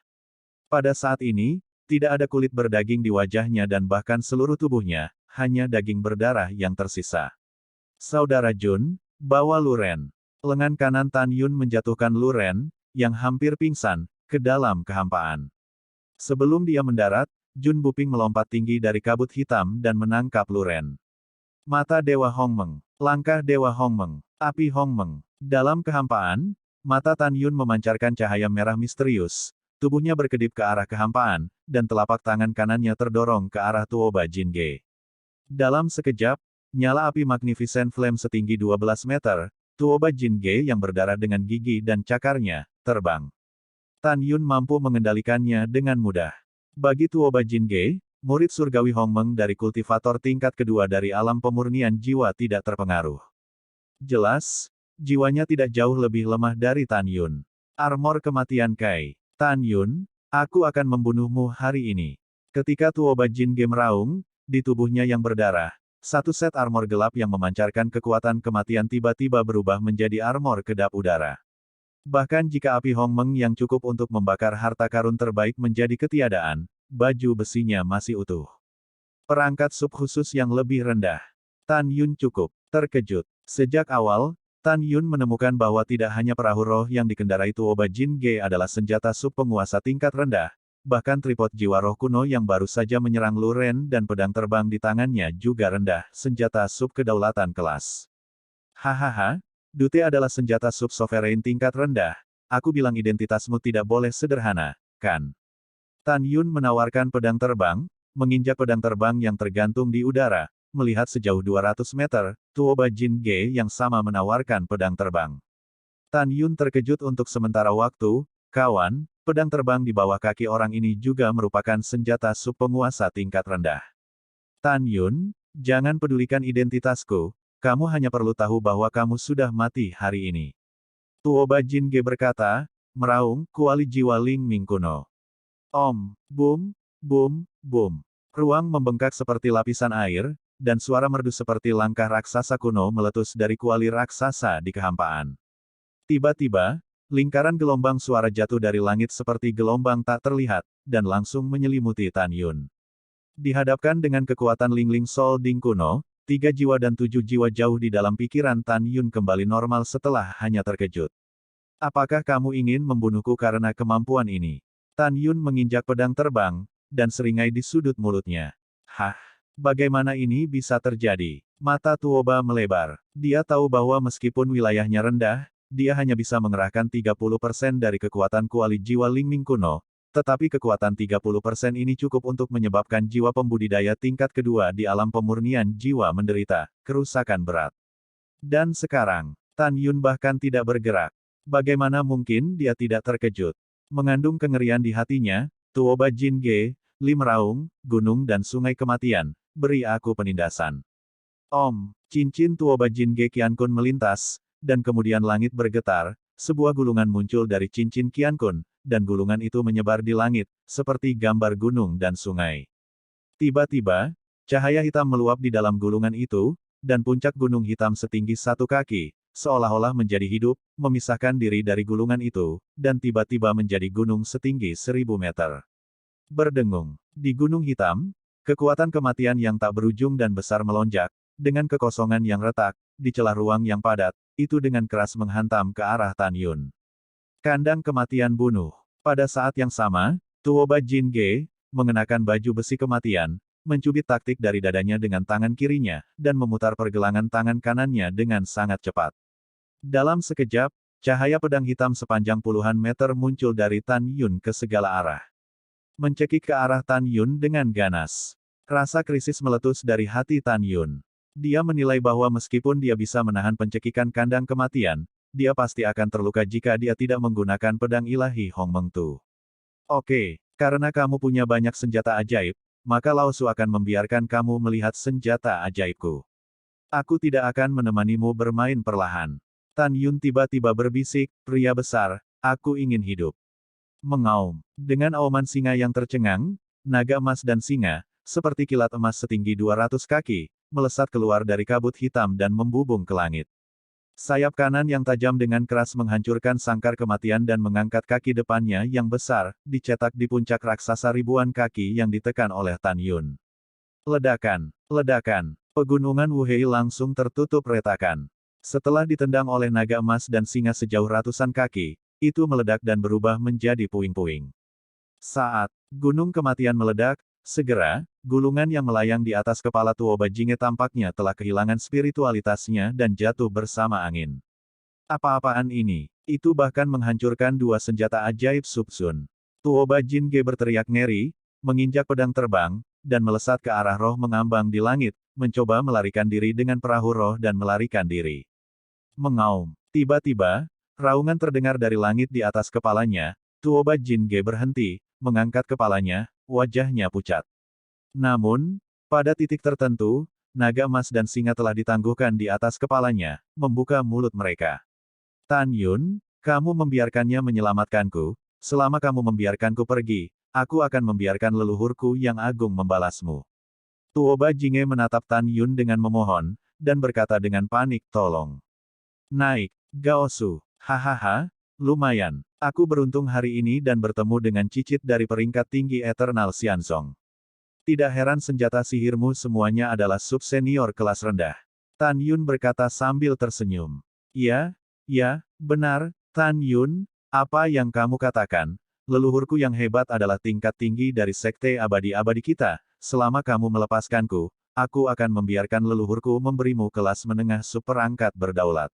Pada saat ini, tidak ada kulit berdaging di wajahnya dan bahkan seluruh tubuhnya, hanya daging berdarah yang tersisa. Saudara Jun, bawa Luren. Lengan kanan Tan Yun menjatuhkan Luren, yang hampir pingsan, ke dalam kehampaan. Sebelum dia mendarat, Jun Buping melompat tinggi dari kabut hitam dan menangkap Luren. Mata Dewa Hongmeng. Langkah Dewa Hongmeng. Api Hongmeng. Dalam kehampaan, mata Tan Yun memancarkan cahaya merah misterius. Tubuhnya berkedip ke arah kehampaan, dan telapak tangan kanannya terdorong ke arah Tuoba Jinge. Dalam sekejap, nyala api Magnificent Flame setinggi 12 meter, Tuoba Jinge yang berdarah dengan gigi dan cakarnya, terbang. Tan Yun mampu mengendalikannya dengan mudah. Bagi Tuoba Jinge, murid surgawi Hongmeng dari kultivator tingkat kedua dari alam pemurnian jiwa tidak terpengaruh. Jelas, jiwanya tidak jauh lebih lemah dari Tan Yun. Armor kematian Kai. Tan Yun, aku akan membunuhmu hari ini. Ketika Tuoba Jinge meraung, di tubuhnya yang berdarah, satu set armor gelap yang memancarkan kekuatan kematian tiba-tiba berubah menjadi armor kedap udara. Bahkan jika api Hongmeng yang cukup untuk membakar harta karun terbaik menjadi ketiadaan, baju besinya masih utuh. Perangkat sub khusus yang lebih rendah. Tan Yun cukup terkejut. Sejak awal, Tan Yun menemukan bahwa tidak hanya perahu roh yang dikendarai Tuoba Jinge adalah senjata sub penguasa tingkat rendah, bahkan tripod jiwa roh kuno yang baru saja menyerang Luren dan pedang terbang di tangannya juga rendah, senjata sub kedaulatan kelas. Hahaha, Dute adalah senjata sub sovereign tingkat rendah. Aku bilang identitasmu tidak boleh sederhana, kan? Tan Yun menawarkan pedang terbang, menginjak pedang terbang yang tergantung di udara, melihat sejauh 200 meter, Tuoba Jinge yang sama menawarkan pedang terbang. Tan Yun terkejut untuk sementara waktu, kawan, pedang terbang di bawah kaki orang ini juga merupakan senjata sub penguasa tingkat rendah. Tan Yun, jangan pedulikan identitasku, kamu hanya perlu tahu bahwa kamu sudah mati hari ini. Tuoba Jinge berkata, meraung, kuali jiwa Ling Ming kuno. Boom, boom, boom. Ruang membengkak seperti lapisan air, dan suara merdu seperti langkah raksasa kuno meletus dari kuali raksasa di kehampaan. Tiba-tiba, lingkaran gelombang suara jatuh dari langit seperti gelombang tak terlihat, dan langsung menyelimuti Tan Yun. Dihadapkan dengan kekuatan Ling Ling Sol Ding kuno, 3 jiwa dan 7 jiwa jauh di dalam pikiran Tan Yun kembali normal setelah hanya terkejut. Apakah kamu ingin membunuhku karena kemampuan ini? Tan Yun menginjak pedang terbang, dan seringai di sudut mulutnya. Hah? Bagaimana ini bisa terjadi? Mata Tuoba melebar. Dia tahu bahwa meskipun wilayahnya rendah, dia hanya bisa mengerahkan 30% dari kekuatan kuali jiwa Ling Ming kuno, tetapi kekuatan 30% ini cukup untuk menyebabkan jiwa pembudidaya tingkat kedua di alam pemurnian jiwa menderita kerusakan berat. Dan sekarang, Tan Yun bahkan tidak bergerak. Bagaimana mungkin dia tidak terkejut? Mengandung kengerian di hatinya, Tuoba Jinge, Li meraung, gunung dan sungai kematian, beri aku penindasan. Om, cincin Tuoba Jinge Qiankun melintas, dan kemudian langit bergetar, sebuah gulungan muncul dari cincin Qiankun, dan gulungan itu menyebar di langit, seperti gambar gunung dan sungai. Tiba-tiba, cahaya hitam meluap di dalam gulungan itu, dan puncak gunung hitam setinggi 1 kaki, seolah-olah menjadi hidup, memisahkan diri dari gulungan itu, dan tiba-tiba menjadi gunung setinggi 1000 meter. Berdengung. Di Gunung Hitam, kekuatan kematian yang tak berujung dan besar melonjak, dengan kekosongan yang retak, di celah ruang yang padat, itu dengan keras menghantam ke arah Tan Yun. Kandang kematian bunuh. Pada saat yang sama, Tuoba Jinge, mengenakan baju besi kematian, mencubit taktik dari dadanya dengan tangan kirinya, dan memutar pergelangan tangan kanannya dengan sangat cepat. Dalam sekejap, cahaya pedang hitam sepanjang puluhan meter muncul dari Tan Yun ke segala arah. Mencekik ke arah Tan Yun dengan ganas. Rasa krisis meletus dari hati Tan Yun. Dia menilai bahwa meskipun dia bisa menahan pencekikan kandang kematian, dia pasti akan terluka jika dia tidak menggunakan pedang ilahi Hong Meng Tu. Oke, karena kamu punya banyak senjata ajaib, maka Lao Su akan membiarkan kamu melihat senjata ajaibku. Aku tidak akan menemanimu bermain perlahan. Tan Yun tiba-tiba berbisik, pria besar, aku ingin hidup. Mengaum. Dengan auman singa yang tercengang, naga emas dan singa, seperti kilat emas setinggi 200 kaki, melesat keluar dari kabut hitam dan membubung ke langit. Sayap kanan yang tajam dengan keras menghancurkan sangkar kematian dan mengangkat kaki depannya yang besar, dicetak di puncak raksasa ribuan kaki yang ditekan oleh Tan Yun. Ledakan. Ledakan. Pegunungan Wuhei langsung tertutup retakan. Setelah ditendang oleh naga emas dan singa sejauh ratusan kaki, itu meledak dan berubah menjadi puing-puing. Saat gunung kematian meledak, segera, gulungan yang melayang di atas kepala Tuoba Jinge tampaknya telah kehilangan spiritualitasnya dan jatuh bersama angin. Apa-apaan ini? Itu bahkan menghancurkan 2 senjata ajaib Subsun. Tuoba Jinge berteriak ngeri, menginjak pedang terbang, dan melesat ke arah roh mengambang di langit, mencoba melarikan diri dengan perahu roh dan melarikan diri. Mengaum. Tiba-tiba, raungan terdengar dari langit di atas kepalanya. Tuoba Jinge berhenti, mengangkat kepalanya, wajahnya pucat. Namun, pada titik tertentu, naga emas dan singa telah ditangguhkan di atas kepalanya, membuka mulut mereka. Tan Yun, kamu membiarkannya menyelamatkanku, selama kamu membiarkanku pergi, aku akan membiarkan leluhurku yang agung membalasmu. Tuoba Jinge menatap Tan Yun dengan memohon, dan berkata dengan panik, tolong. Naik, Gaosu. Hahaha, lumayan. Aku beruntung hari ini dan bertemu dengan cicit dari peringkat tinggi Eternal Xianzong. Tidak heran senjata sihirmu semuanya adalah sub-senior kelas rendah. Tan Yun berkata sambil tersenyum. Ya, benar, Tan Yun, apa yang kamu katakan, leluhurku yang hebat adalah tingkat tinggi dari sekte abadi-abadi kita, selama kamu melepaskanku, aku akan membiarkan leluhurku memberimu kelas menengah superangkat berdaulat.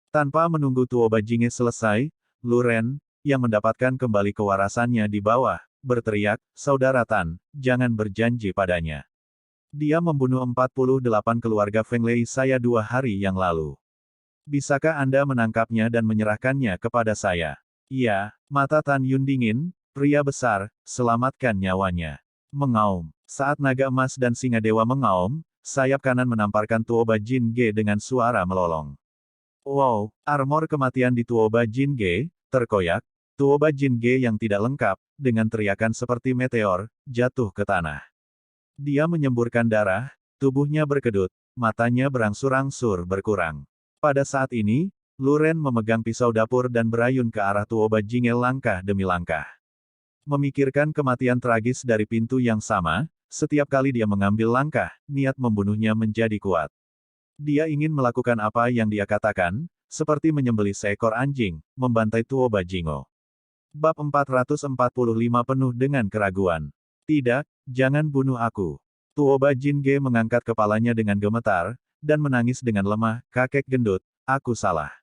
Tanpa menunggu Tuoba Jinge selesai, Lu Ren, yang mendapatkan kembali kewarasannya di bawah, berteriak, Saudara Tan, jangan berjanji padanya. Dia membunuh 48 keluarga Feng Lei saya 2 hari yang lalu. Bisakah Anda menangkapnya dan menyerahkannya kepada saya? Iya, mata Tan Yun dingin, pria besar, selamatkan nyawanya. Mengaum. Saat naga emas dan singa dewa mengaum, sayap kanan menamparkan Tuoba Jinge dengan suara melolong. Wow, armor kematian di Tuoba Jinge, terkoyak, Tuoba Jinge yang tidak lengkap, dengan teriakan seperti meteor, jatuh ke tanah. Dia menyemburkan darah, tubuhnya berkedut, matanya berangsur-angsur berkurang. Pada saat ini, Lu Ren memegang pisau dapur dan berayun ke arah Tuoba Jinge langkah demi langkah. Memikirkan kematian tragis dari pintu yang sama, setiap kali dia mengambil langkah, niat membunuhnya menjadi kuat. Dia ingin melakukan apa yang dia katakan, seperti menyembelih seekor anjing, membantai Tuoba Jingo. Bab 445 penuh dengan keraguan. Tidak, jangan bunuh aku. Tuoba Jinge mengangkat kepalanya dengan gemetar, dan menangis dengan lemah, kakek gendut, aku salah.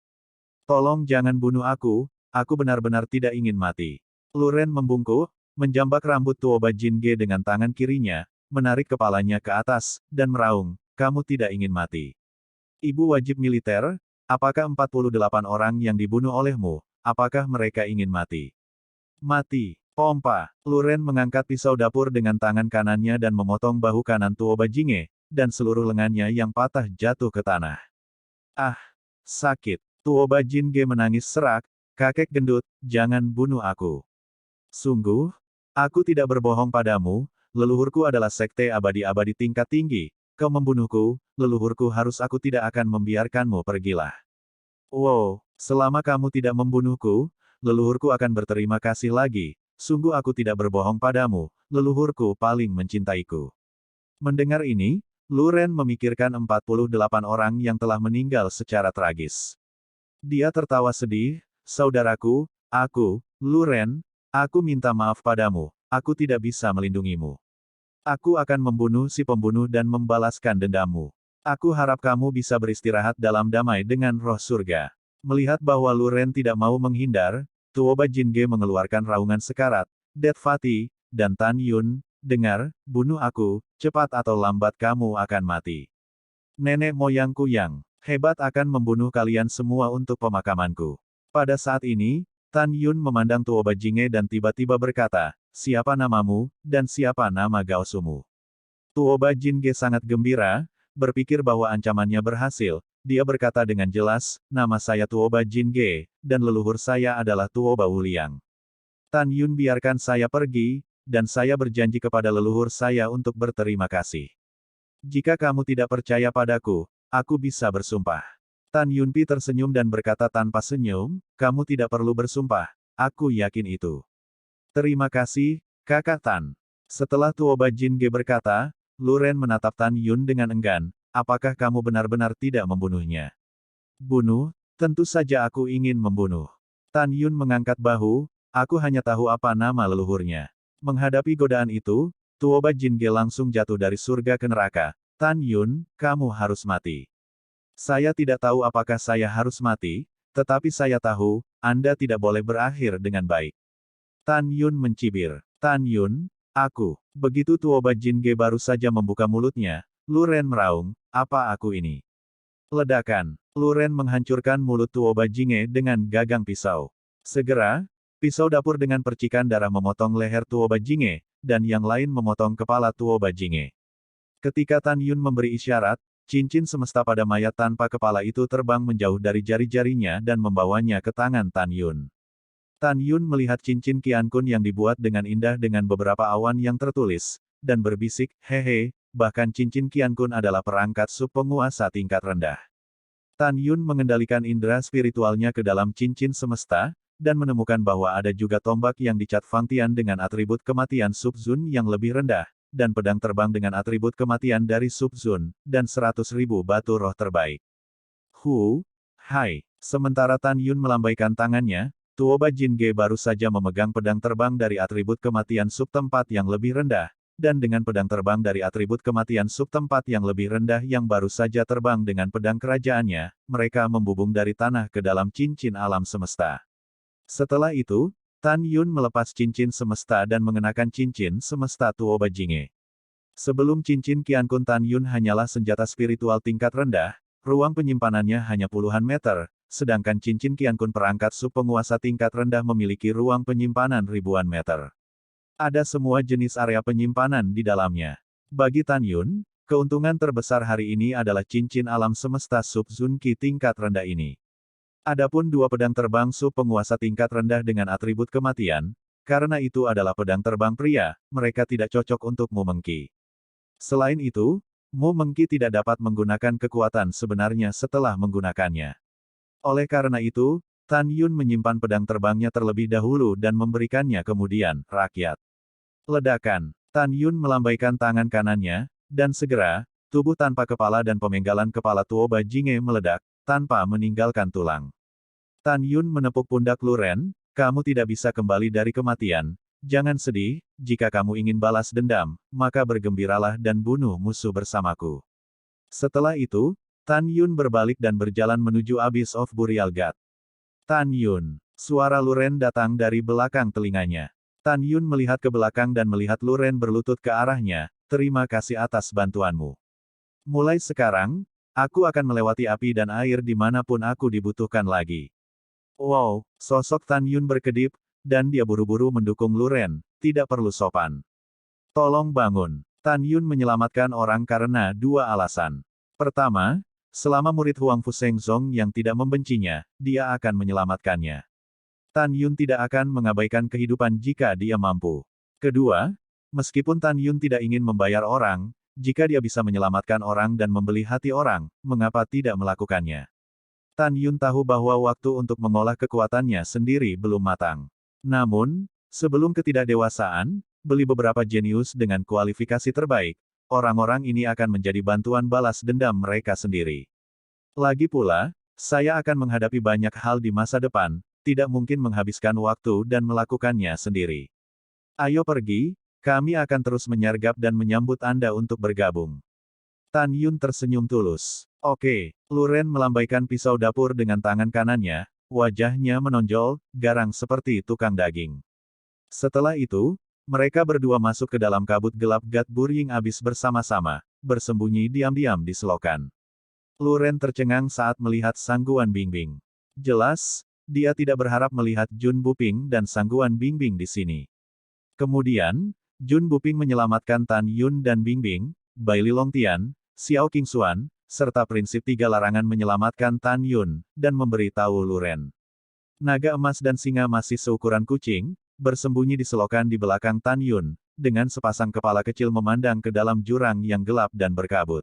Tolong jangan bunuh aku benar-benar tidak ingin mati. Lu Ren membungkuk, menjambak rambut Tuoba Jinge dengan tangan kirinya, menarik kepalanya ke atas, dan meraung, kamu tidak ingin mati. Ibu wajib militer, apakah 48 orang yang dibunuh olehmu, apakah mereka ingin mati? Mati. Pompa. Luren mengangkat pisau dapur dengan tangan kanannya dan memotong bahu kanan Tuo Bajinge, dan seluruh lengannya yang patah jatuh ke tanah. Ah! Sakit. Tuo Bajinge menangis serak, kakek gendut, jangan bunuh aku. Sungguh? Aku tidak berbohong padamu, leluhurku adalah sekte abadi-abadi tingkat tinggi. Kau membunuhku, leluhurku harus aku tidak akan membiarkanmu pergilah. Wow, selama kamu tidak membunuhku, leluhurku akan berterima kasih lagi. Sungguh aku tidak berbohong padamu, leluhurku paling mencintaiku. Mendengar ini, Luren memikirkan 48 orang yang telah meninggal secara tragis. Dia tertawa sedih, saudaraku, Luren, aku minta maaf padamu, aku tidak bisa melindungimu. Aku akan membunuh si pembunuh dan membalaskan dendammu. Aku harap kamu bisa beristirahat dalam damai dengan roh surga. Melihat bahwa Luren tidak mau menghindar, Tuo Bajinge mengeluarkan raungan sekarat, Det Fati, dan Tan Yun, dengar, bunuh aku, cepat atau lambat kamu akan mati. Nenek moyangku yang hebat akan membunuh kalian semua untuk pemakamanku. Pada saat ini, Tan Yun memandang Tuo Bajinge dan tiba-tiba berkata, siapa namamu, dan siapa nama gaosumu? Tuo Bajinge sangat gembira, berpikir bahwa ancamannya berhasil. Dia berkata dengan jelas, nama saya Tuo Bajinge, dan leluhur saya adalah Tuo Bauliang. Tan Yun biarkan saya pergi, dan saya berjanji kepada leluhur saya untuk berterima kasih. Jika kamu tidak percaya padaku, aku bisa bersumpah. Tan Yunpi tersenyum dan berkata tanpa senyum, kamu tidak perlu bersumpah, aku yakin itu. Terima kasih, kakak Tan. Setelah Tuo Bajinge berkata, Luren menatap Tan Yun dengan enggan, apakah kamu benar-benar tidak membunuhnya? Bunuh? Tentu saja aku ingin membunuh. Tan Yun mengangkat bahu, aku hanya tahu apa nama leluhurnya. Menghadapi godaan itu, Tuo Bajinge langsung jatuh dari surga ke neraka. Tan Yun, kamu harus mati. Saya tidak tahu apakah saya harus mati, tetapi saya tahu, Anda tidak boleh berakhir dengan baik. Tan Yun mencibir. Tan Yun, aku. Begitu Tuo Bajinge baru saja membuka mulutnya, Luren meraung, apa aku ini? Ledakan. Luren menghancurkan mulut Tuo Bajinge dengan gagang pisau. Segera, pisau dapur dengan percikan darah memotong leher Tuo Bajinge, dan yang lain memotong kepala Tuo Bajinge. Ketika Tan Yun memberi isyarat, cincin semesta pada mayat tanpa kepala itu terbang menjauh dari jari-jarinya dan membawanya ke tangan Tan Yun. Tan Yun melihat cincin Qiankun yang dibuat dengan indah dengan beberapa awan yang tertulis, dan berbisik, hehe, bahkan cincin Qiankun adalah perangkat sub penguasa tingkat rendah. Tan Yun mengendalikan indera spiritualnya ke dalam cincin semesta, dan menemukan bahwa ada juga tombak yang dicat Fangtian dengan atribut kematian Sub-Zun yang lebih rendah, dan pedang terbang dengan atribut kematian dari Sub-Zun, dan 100.000 batu roh terbaik. Hai. Sementara Tan Yun melambaikan tangannya, Tuo Bajinge baru saja memegang pedang terbang dari atribut kematian sub-tempat yang lebih rendah, dan dengan pedang terbang dari atribut kematian sub-tempat yang lebih rendah yang baru saja terbang dengan pedang kerajaannya, mereka membubung dari tanah ke dalam cincin alam semesta. Setelah itu, Tan Yun melepas cincin semesta dan mengenakan cincin semesta Tuo Bajinge. Sebelum cincin Qiankun Tan Yun hanyalah senjata spiritual tingkat rendah, ruang penyimpanannya hanya puluhan meter, sedangkan cincin Qiankun perangkat sub penguasa tingkat rendah memiliki ruang penyimpanan ribuan meter. Ada semua jenis area penyimpanan di dalamnya. Bagi Tan Yun, keuntungan terbesar hari ini adalah cincin alam semesta Sub-Zun Qi tingkat rendah ini. Adapun dua pedang terbang sub penguasa tingkat rendah dengan atribut kematian, karena itu adalah pedang terbang pria, mereka tidak cocok untuk Mu Mengqi. Selain itu, Mu Mengqi tidak dapat menggunakan kekuatan sebenarnya setelah menggunakannya. Oleh karena itu, Tan Yun menyimpan pedang terbangnya terlebih dahulu dan memberikannya kemudian, rakyat. Ledakan. Tan Yun melambaikan tangan kanannya, dan segera, tubuh tanpa kepala dan pemenggalan kepala Tuo Bajinge meledak, tanpa meninggalkan tulang. Tan Yun menepuk pundak Luren, kamu tidak bisa kembali dari kematian, jangan sedih, jika kamu ingin balas dendam, maka bergembiralah dan bunuh musuh bersamaku. Setelah itu, Tan Yun berbalik dan berjalan menuju Abyss of Burial God. Tan Yun. Suara Luren datang dari belakang telinganya. Tan Yun melihat ke belakang dan melihat Luren berlutut ke arahnya, terima kasih atas bantuanmu. Mulai sekarang, aku akan melewati api dan air dimanapun aku dibutuhkan lagi. Wow, sosok Tan Yun berkedip, dan dia buru-buru mendukung Luren, tidak perlu sopan. Tolong bangun. Tan Yun menyelamatkan orang karena dua alasan. Pertama, selama murid Huang Fu Shengzong yang tidak membencinya, dia akan menyelamatkannya. Tan Yun tidak akan mengabaikan kehidupan jika dia mampu. Kedua, meskipun Tan Yun tidak ingin membayar orang, jika dia bisa menyelamatkan orang dan membeli hati orang, mengapa tidak melakukannya? Tan Yun tahu bahwa waktu untuk mengolah kekuatannya sendiri belum matang. Namun, sebelum ketidakdewasaan, beli beberapa jenius dengan kualifikasi terbaik, orang-orang ini akan menjadi bantuan balas dendam mereka sendiri. Lagi pula, saya akan menghadapi banyak hal di masa depan, tidak mungkin menghabiskan waktu dan melakukannya sendiri. Ayo pergi, kami akan terus menyergap dan menyambut Anda untuk bergabung. Tan Yun tersenyum tulus. Oke, Luren melambaikan pisau dapur dengan tangan kanannya, wajahnya menonjol, garang seperti tukang daging. Setelah itu, mereka berdua masuk ke dalam kabut gelap Gat Burying Abyss bersama-sama, bersembunyi diam-diam di selokan. Luren tercengang saat melihat Sangguan Bingbing. Jelas, dia tidak berharap melihat Jun Buping dan Sangguan Bingbing di sini. Kemudian, Jun Buping menyelamatkan Tan Yun dan Bingbing, Bai Li Longtian, Xiao Qingxuan, serta prinsip tiga larangan menyelamatkan Tan Yun, dan memberitahu Luren. Naga emas dan singa masih seukuran kucing, bersembunyi di selokan di belakang Tan Yun, dengan sepasang kepala kecil memandang ke dalam jurang yang gelap dan berkabut.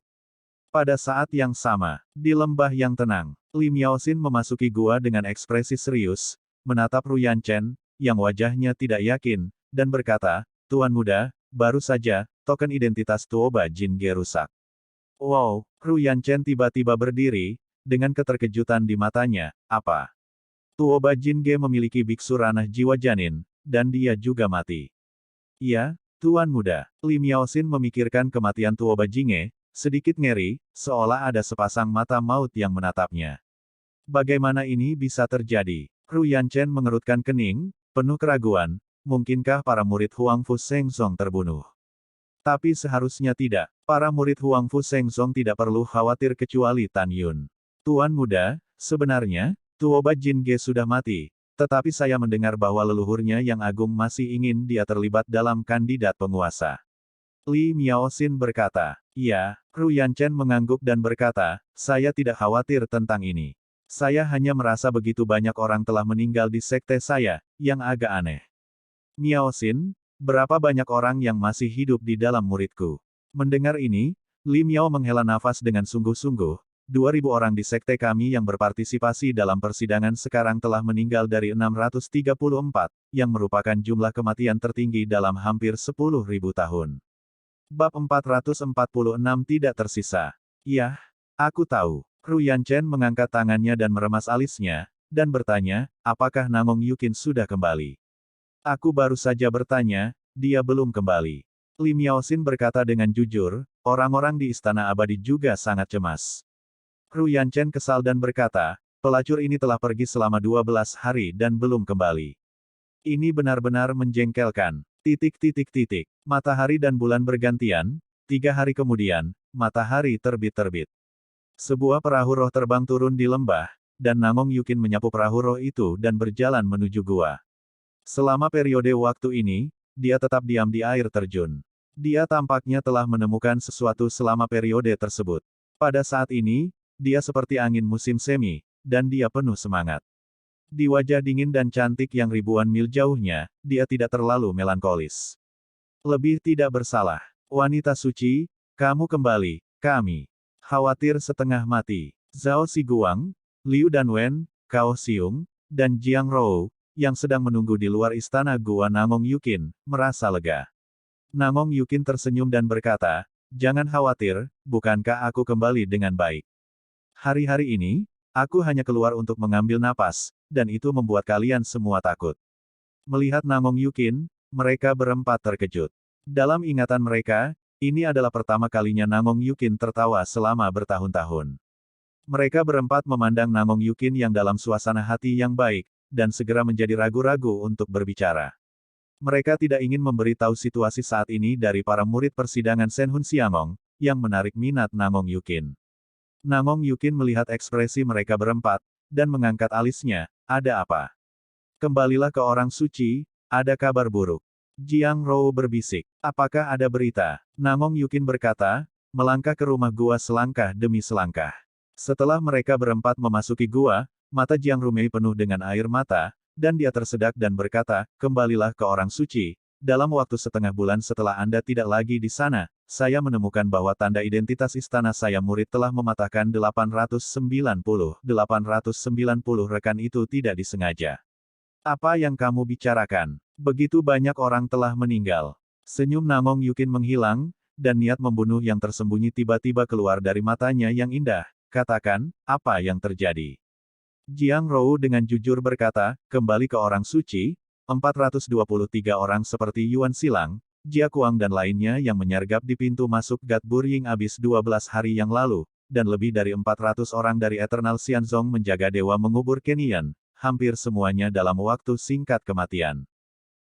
Pada saat yang sama, di lembah yang tenang, Li Miaoxin memasuki gua dengan ekspresi serius, menatap Ruyan Chen, yang wajahnya tidak yakin, dan berkata, "Tuan muda, baru saja, token identitas Tuoba Jin Ge rusak." Wow, Ruyan Chen tiba-tiba berdiri, dengan keterkejutan di matanya, apa? Tuoba Jin Ge memiliki biksu ranah jiwa janin, dan dia juga mati. Ya, Tuan muda. Li Miaoxin memikirkan kematian Tuoba Jinge, sedikit ngeri, seolah ada sepasang mata maut yang menatapnya. Bagaimana ini bisa terjadi? Ruyan Chen mengerutkan kening, penuh keraguan, mungkinkah para murid Huang Fu Shengzong terbunuh? Tapi seharusnya tidak, para murid Huang Fu Shengzong tidak perlu khawatir kecuali Tan Yun. Tuan muda, sebenarnya, Tuoba Jin Ge sudah mati, tetapi saya mendengar bahwa leluhurnya yang agung masih ingin dia terlibat dalam kandidat penguasa. Li Miaoxin berkata, "Iya." Ruyan Chen mengangguk dan berkata, "Saya tidak khawatir tentang ini. Saya hanya merasa begitu banyak orang telah meninggal di sekte saya, yang agak aneh." Miaoxin, berapa banyak orang yang masih hidup di dalam muridku? Mendengar ini, Li Miao menghela nafas dengan sungguh-sungguh. 2.000 orang di sekte kami yang berpartisipasi dalam persidangan sekarang telah meninggal dari 634, yang merupakan jumlah kematian tertinggi dalam hampir 10.000 tahun. Bab 446 tidak tersisa. Yah, aku tahu. Ruyan Chen mengangkat tangannya dan meremas alisnya, dan bertanya, apakah Nangong Yukin sudah kembali? Aku baru saja bertanya, dia belum kembali. Li Miaoxin berkata dengan jujur, orang-orang di Istana Abadi juga sangat cemas. Ruyan Chen kesal dan berkata, pelacur ini telah pergi selama 12 hari dan belum kembali. Ini benar-benar menjengkelkan. Matahari dan bulan bergantian, 3 hari kemudian, matahari terbit-terbit. Sebuah perahu roh terbang turun di lembah, dan Nangong Yukin menyapu perahu roh itu dan berjalan menuju gua. Selama periode waktu ini, dia tetap diam di air terjun. Dia tampaknya telah menemukan sesuatu selama periode tersebut. Pada saat ini, dia seperti angin musim semi, dan dia penuh semangat. Di wajah dingin dan cantik yang ribuan mil jauhnya, dia tidak terlalu melankolis. Lebih tidak bersalah. Wanita suci, kamu kembali, kami. Khawatir setengah mati. Zhao Siguang, Liu Danwen, Cao Xiong, dan Jiang Rou, yang sedang menunggu di luar istana gua Nangong Yukin, merasa lega. Nangong Yukin tersenyum dan berkata, jangan khawatir, bukankah aku kembali dengan baik? Hari-hari ini, aku hanya keluar untuk mengambil napas, dan itu membuat kalian semua takut. Melihat Nangong Yukin, mereka berempat terkejut. Dalam ingatan mereka, ini adalah pertama kalinya Nangong Yukin tertawa selama bertahun-tahun. Mereka berempat memandang Nangong Yukin yang dalam suasana hati yang baik, dan segera menjadi ragu-ragu untuk berbicara. Mereka tidak ingin memberi tahu situasi saat ini dari para murid persidangan Shenhun Xiangong, yang menarik minat Nangong Yukin. Nangong Yukin melihat ekspresi mereka berempat, dan mengangkat alisnya, ada apa? Kembalilah ke orang suci, ada kabar buruk. Jiang Rou berbisik. Apakah ada berita? Namong Yukin berkata, melangkah ke rumah gua selangkah demi selangkah. Setelah mereka berempat memasuki gua, mata Jiang Rumei penuh dengan air mata, dan dia tersedak dan berkata, kembalilah ke orang suci. Dalam waktu setengah bulan setelah Anda tidak lagi di sana, saya menemukan bahwa tanda identitas istana saya murid telah mematahkan 890 rekan itu tidak disengaja. Apa yang kamu bicarakan? Begitu banyak orang telah meninggal. Senyum Namong Yukin menghilang, dan niat membunuh yang tersembunyi tiba-tiba keluar dari matanya yang indah. Katakan, apa yang terjadi? Jiang Rou dengan jujur berkata, kembali ke orang suci, 423 orang seperti Yuan Silang, Jia Kuang dan lainnya yang menyergap di pintu masuk Gat Burying habis 12 hari yang lalu, dan lebih dari 400 orang dari Eternal Xianzong menjaga dewa mengubur Kenian, hampir semuanya dalam waktu singkat kematian.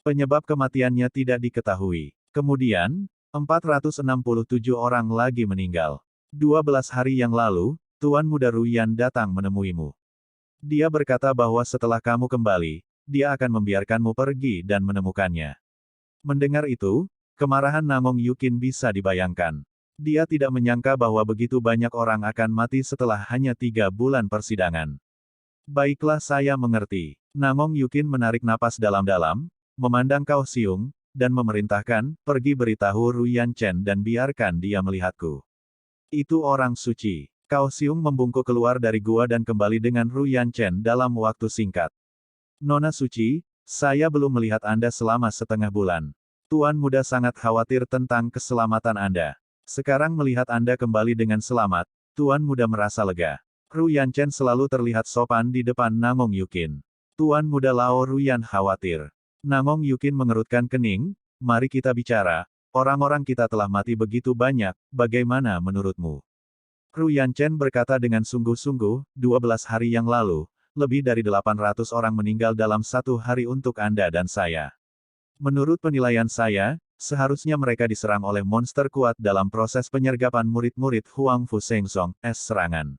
Penyebab kematiannya tidak diketahui. Kemudian, 467 orang lagi meninggal. 12 hari yang lalu, Tuan Muda Ruyan datang menemuimu. Dia berkata bahwa setelah kamu kembali, dia akan membiarkanmu pergi dan menemukannya. Mendengar itu, kemarahan Namong Yukin bisa dibayangkan. Dia tidak menyangka bahwa begitu banyak orang akan mati setelah hanya 3 bulan persidangan. Baiklah, saya mengerti. Namong Yukin menarik napas dalam-dalam, memandang Cao Xiong, dan memerintahkan, pergi beritahu Ruyan Chen dan biarkan dia melihatku. Itu orang suci. Cao Xiong membungkuk keluar dari gua dan kembali dengan Ruyan Chen dalam waktu singkat. Nona suci, saya belum melihat Anda selama setengah bulan. Tuan Muda sangat khawatir tentang keselamatan Anda. Sekarang melihat Anda kembali dengan selamat, Tuan Muda merasa lega. Ruyan Chen selalu terlihat sopan di depan Namong Yukin. Tuan Muda Lao Ruyan khawatir. Namong Yukin mengerutkan kening, mari kita bicara, orang-orang kita telah mati begitu banyak, bagaimana menurutmu? Ruyan Chen berkata dengan sungguh-sungguh, 12 hari yang lalu, lebih dari 800 orang meninggal dalam satu hari untuk Anda dan saya. Menurut penilaian saya, seharusnya mereka diserang oleh monster kuat dalam proses penyergapan murid-murid Huang Fu Shengzong, serangan.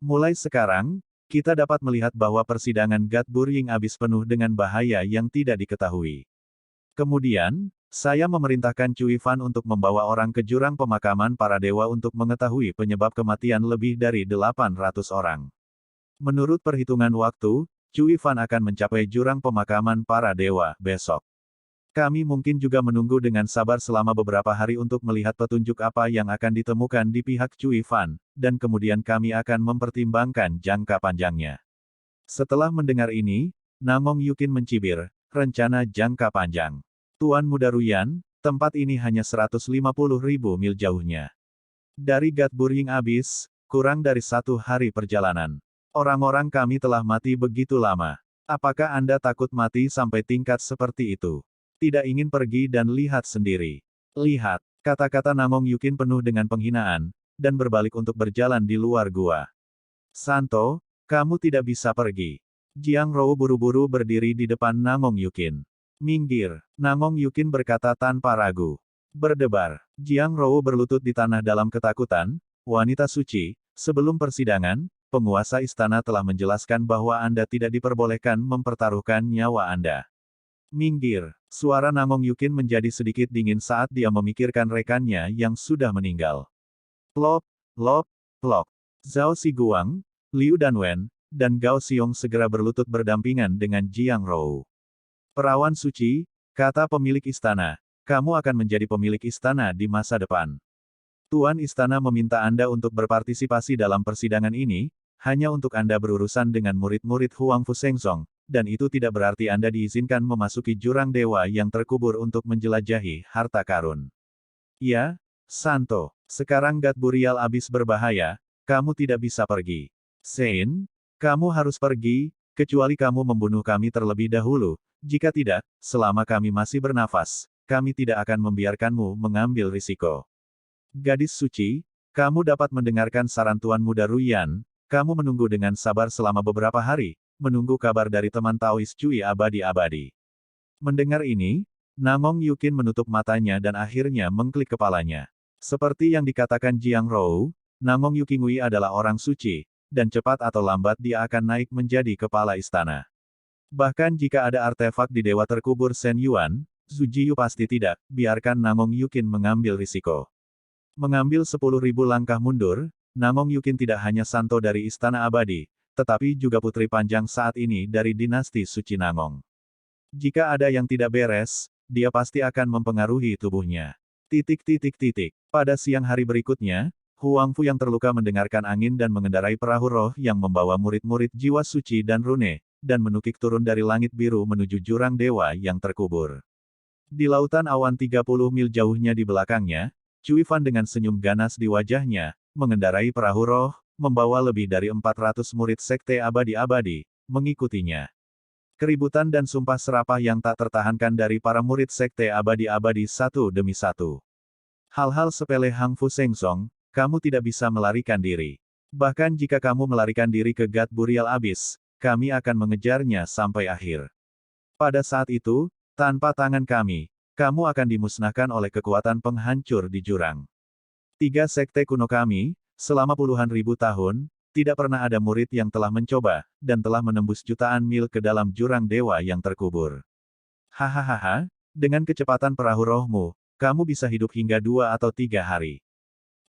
Mulai sekarang, kita dapat melihat bahwa persidangan Gat Burying habis penuh dengan bahaya yang tidak diketahui. Kemudian, saya memerintahkan Cui Fan untuk membawa orang ke jurang pemakaman para dewa untuk mengetahui penyebab kematian lebih dari 800 orang. Menurut perhitungan waktu, Cui Fan akan mencapai jurang pemakaman para dewa besok. Kami mungkin juga menunggu dengan sabar selama beberapa hari untuk melihat petunjuk apa yang akan ditemukan di pihak Cui Fan, dan kemudian kami akan mempertimbangkan jangka panjangnya. Setelah mendengar ini, Namong Yukin mencibir, rencana jangka panjang. Tuan Muda Ruyan, tempat ini hanya 150.000 mil jauhnya. Dari Gat Burying Abyss, kurang dari 1 hari perjalanan. Orang-orang kami telah mati begitu lama. Apakah Anda takut mati sampai tingkat seperti itu? Tidak ingin pergi dan lihat sendiri. Lihat, kata-kata Namong Yukin penuh dengan penghinaan, dan berbalik untuk berjalan di luar gua. Santo, kamu tidak bisa pergi. Jiang Rou buru-buru berdiri di depan Namong Yukin. Minggir, Namong Yukin berkata tanpa ragu. Berdebar, Jiang Rou berlutut di tanah dalam ketakutan, wanita suci, sebelum persidangan, penguasa istana telah menjelaskan bahwa Anda tidak diperbolehkan mempertaruhkan nyawa Anda. Minggir, suara Namong Yukin menjadi sedikit dingin saat dia memikirkan rekannya yang sudah meninggal. Plop, plop, plop. Zhao Siguang, Liu Danwen, dan Gao Xiong segera berlutut berdampingan dengan Jiang Rou. Perawan suci, kata pemilik istana, kamu akan menjadi pemilik istana di masa depan. Tuan istana meminta Anda untuk berpartisipasi dalam persidangan ini, hanya untuk Anda berurusan dengan murid-murid Huang Fu Shengzong, dan itu tidak berarti Anda diizinkan memasuki jurang dewa yang terkubur untuk menjelajahi harta karun. Ya, Santo, sekarang Gat Burial habis berbahaya, kamu tidak bisa pergi. Sein, kamu harus pergi, kecuali kamu membunuh kami terlebih dahulu, jika tidak, selama kami masih bernafas, kami tidak akan membiarkanmu mengambil risiko. Gadis suci, kamu dapat mendengarkan saran Tuan Muda Ruyan, kamu menunggu dengan sabar selama beberapa hari, menunggu kabar dari teman Taois Cui abadi-abadi. Mendengar ini, Namong Yukin menutup matanya dan akhirnya mengklik kepalanya. Seperti yang dikatakan Jiang Rou, Namong Yukingui adalah orang suci, dan cepat atau lambat dia akan naik menjadi kepala istana. Bahkan jika ada artefak di dewa terkubur Shen Yuan, Zhu Jiyu pasti tidak, biarkan Nangong Yukin mengambil risiko. Mengambil 10.000 langkah mundur, Nangong Yukin tidak hanya santo dari Istana Abadi, tetapi juga putri panjang saat ini dari dinasti suci Nangong. Jika ada yang tidak beres, dia pasti akan mempengaruhi tubuhnya. Pada siang hari berikutnya, Huang Fu yang terluka mendengarkan angin dan mengendarai perahu roh yang membawa murid-murid jiwa suci dan rune, dan menukik turun dari langit biru menuju jurang dewa yang terkubur. Di lautan awan 30 mil jauhnya di belakangnya, Cui Fan dengan senyum ganas di wajahnya, mengendarai perahu roh, membawa lebih dari 400 murid sekte abadi-abadi, mengikutinya. Keributan dan sumpah serapah yang tak tertahankan dari para murid sekte abadi-abadi satu demi satu. Hal-hal sepele Hang Fu Sengsong, kamu tidak bisa melarikan diri. Bahkan jika kamu melarikan diri ke God Burial Abyss, kami akan mengejarnya sampai akhir. Pada saat itu, tanpa tangan kami, kamu akan dimusnahkan oleh kekuatan penghancur di jurang. 3 sekte kuno kami, selama puluhan ribu tahun, tidak pernah ada murid yang telah mencoba, dan telah menembus jutaan mil ke dalam jurang dewa yang terkubur. Hahaha, dengan kecepatan perahu rohmu, kamu bisa hidup hingga 2 atau 3 hari.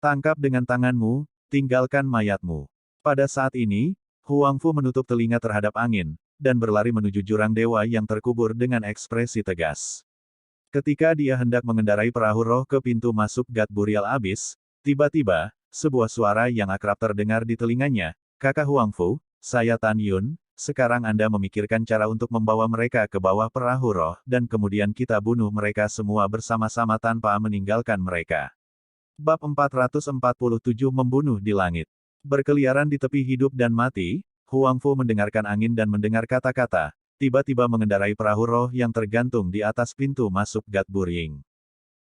Tangkap dengan tanganmu, tinggalkan mayatmu. Pada saat ini, Huang Fu menutup telinga terhadap angin, dan berlari menuju jurang dewa yang terkubur dengan ekspresi tegas. Ketika dia hendak mengendarai perahu roh ke pintu masuk God Burial Abyss, tiba-tiba, sebuah suara yang akrab terdengar di telinganya, "Kakak Huang Fu, saya Tan Yun, sekarang Anda memikirkan cara untuk membawa mereka ke bawah perahu roh, dan kemudian kita bunuh mereka semua bersama-sama tanpa meninggalkan mereka." Bab 447 Membunuh di Langit. Berkeliaran di tepi hidup dan mati, Huang Fu mendengarkan angin dan mendengar kata-kata, tiba-tiba mengendarai perahu roh yang tergantung di atas pintu masuk God Burying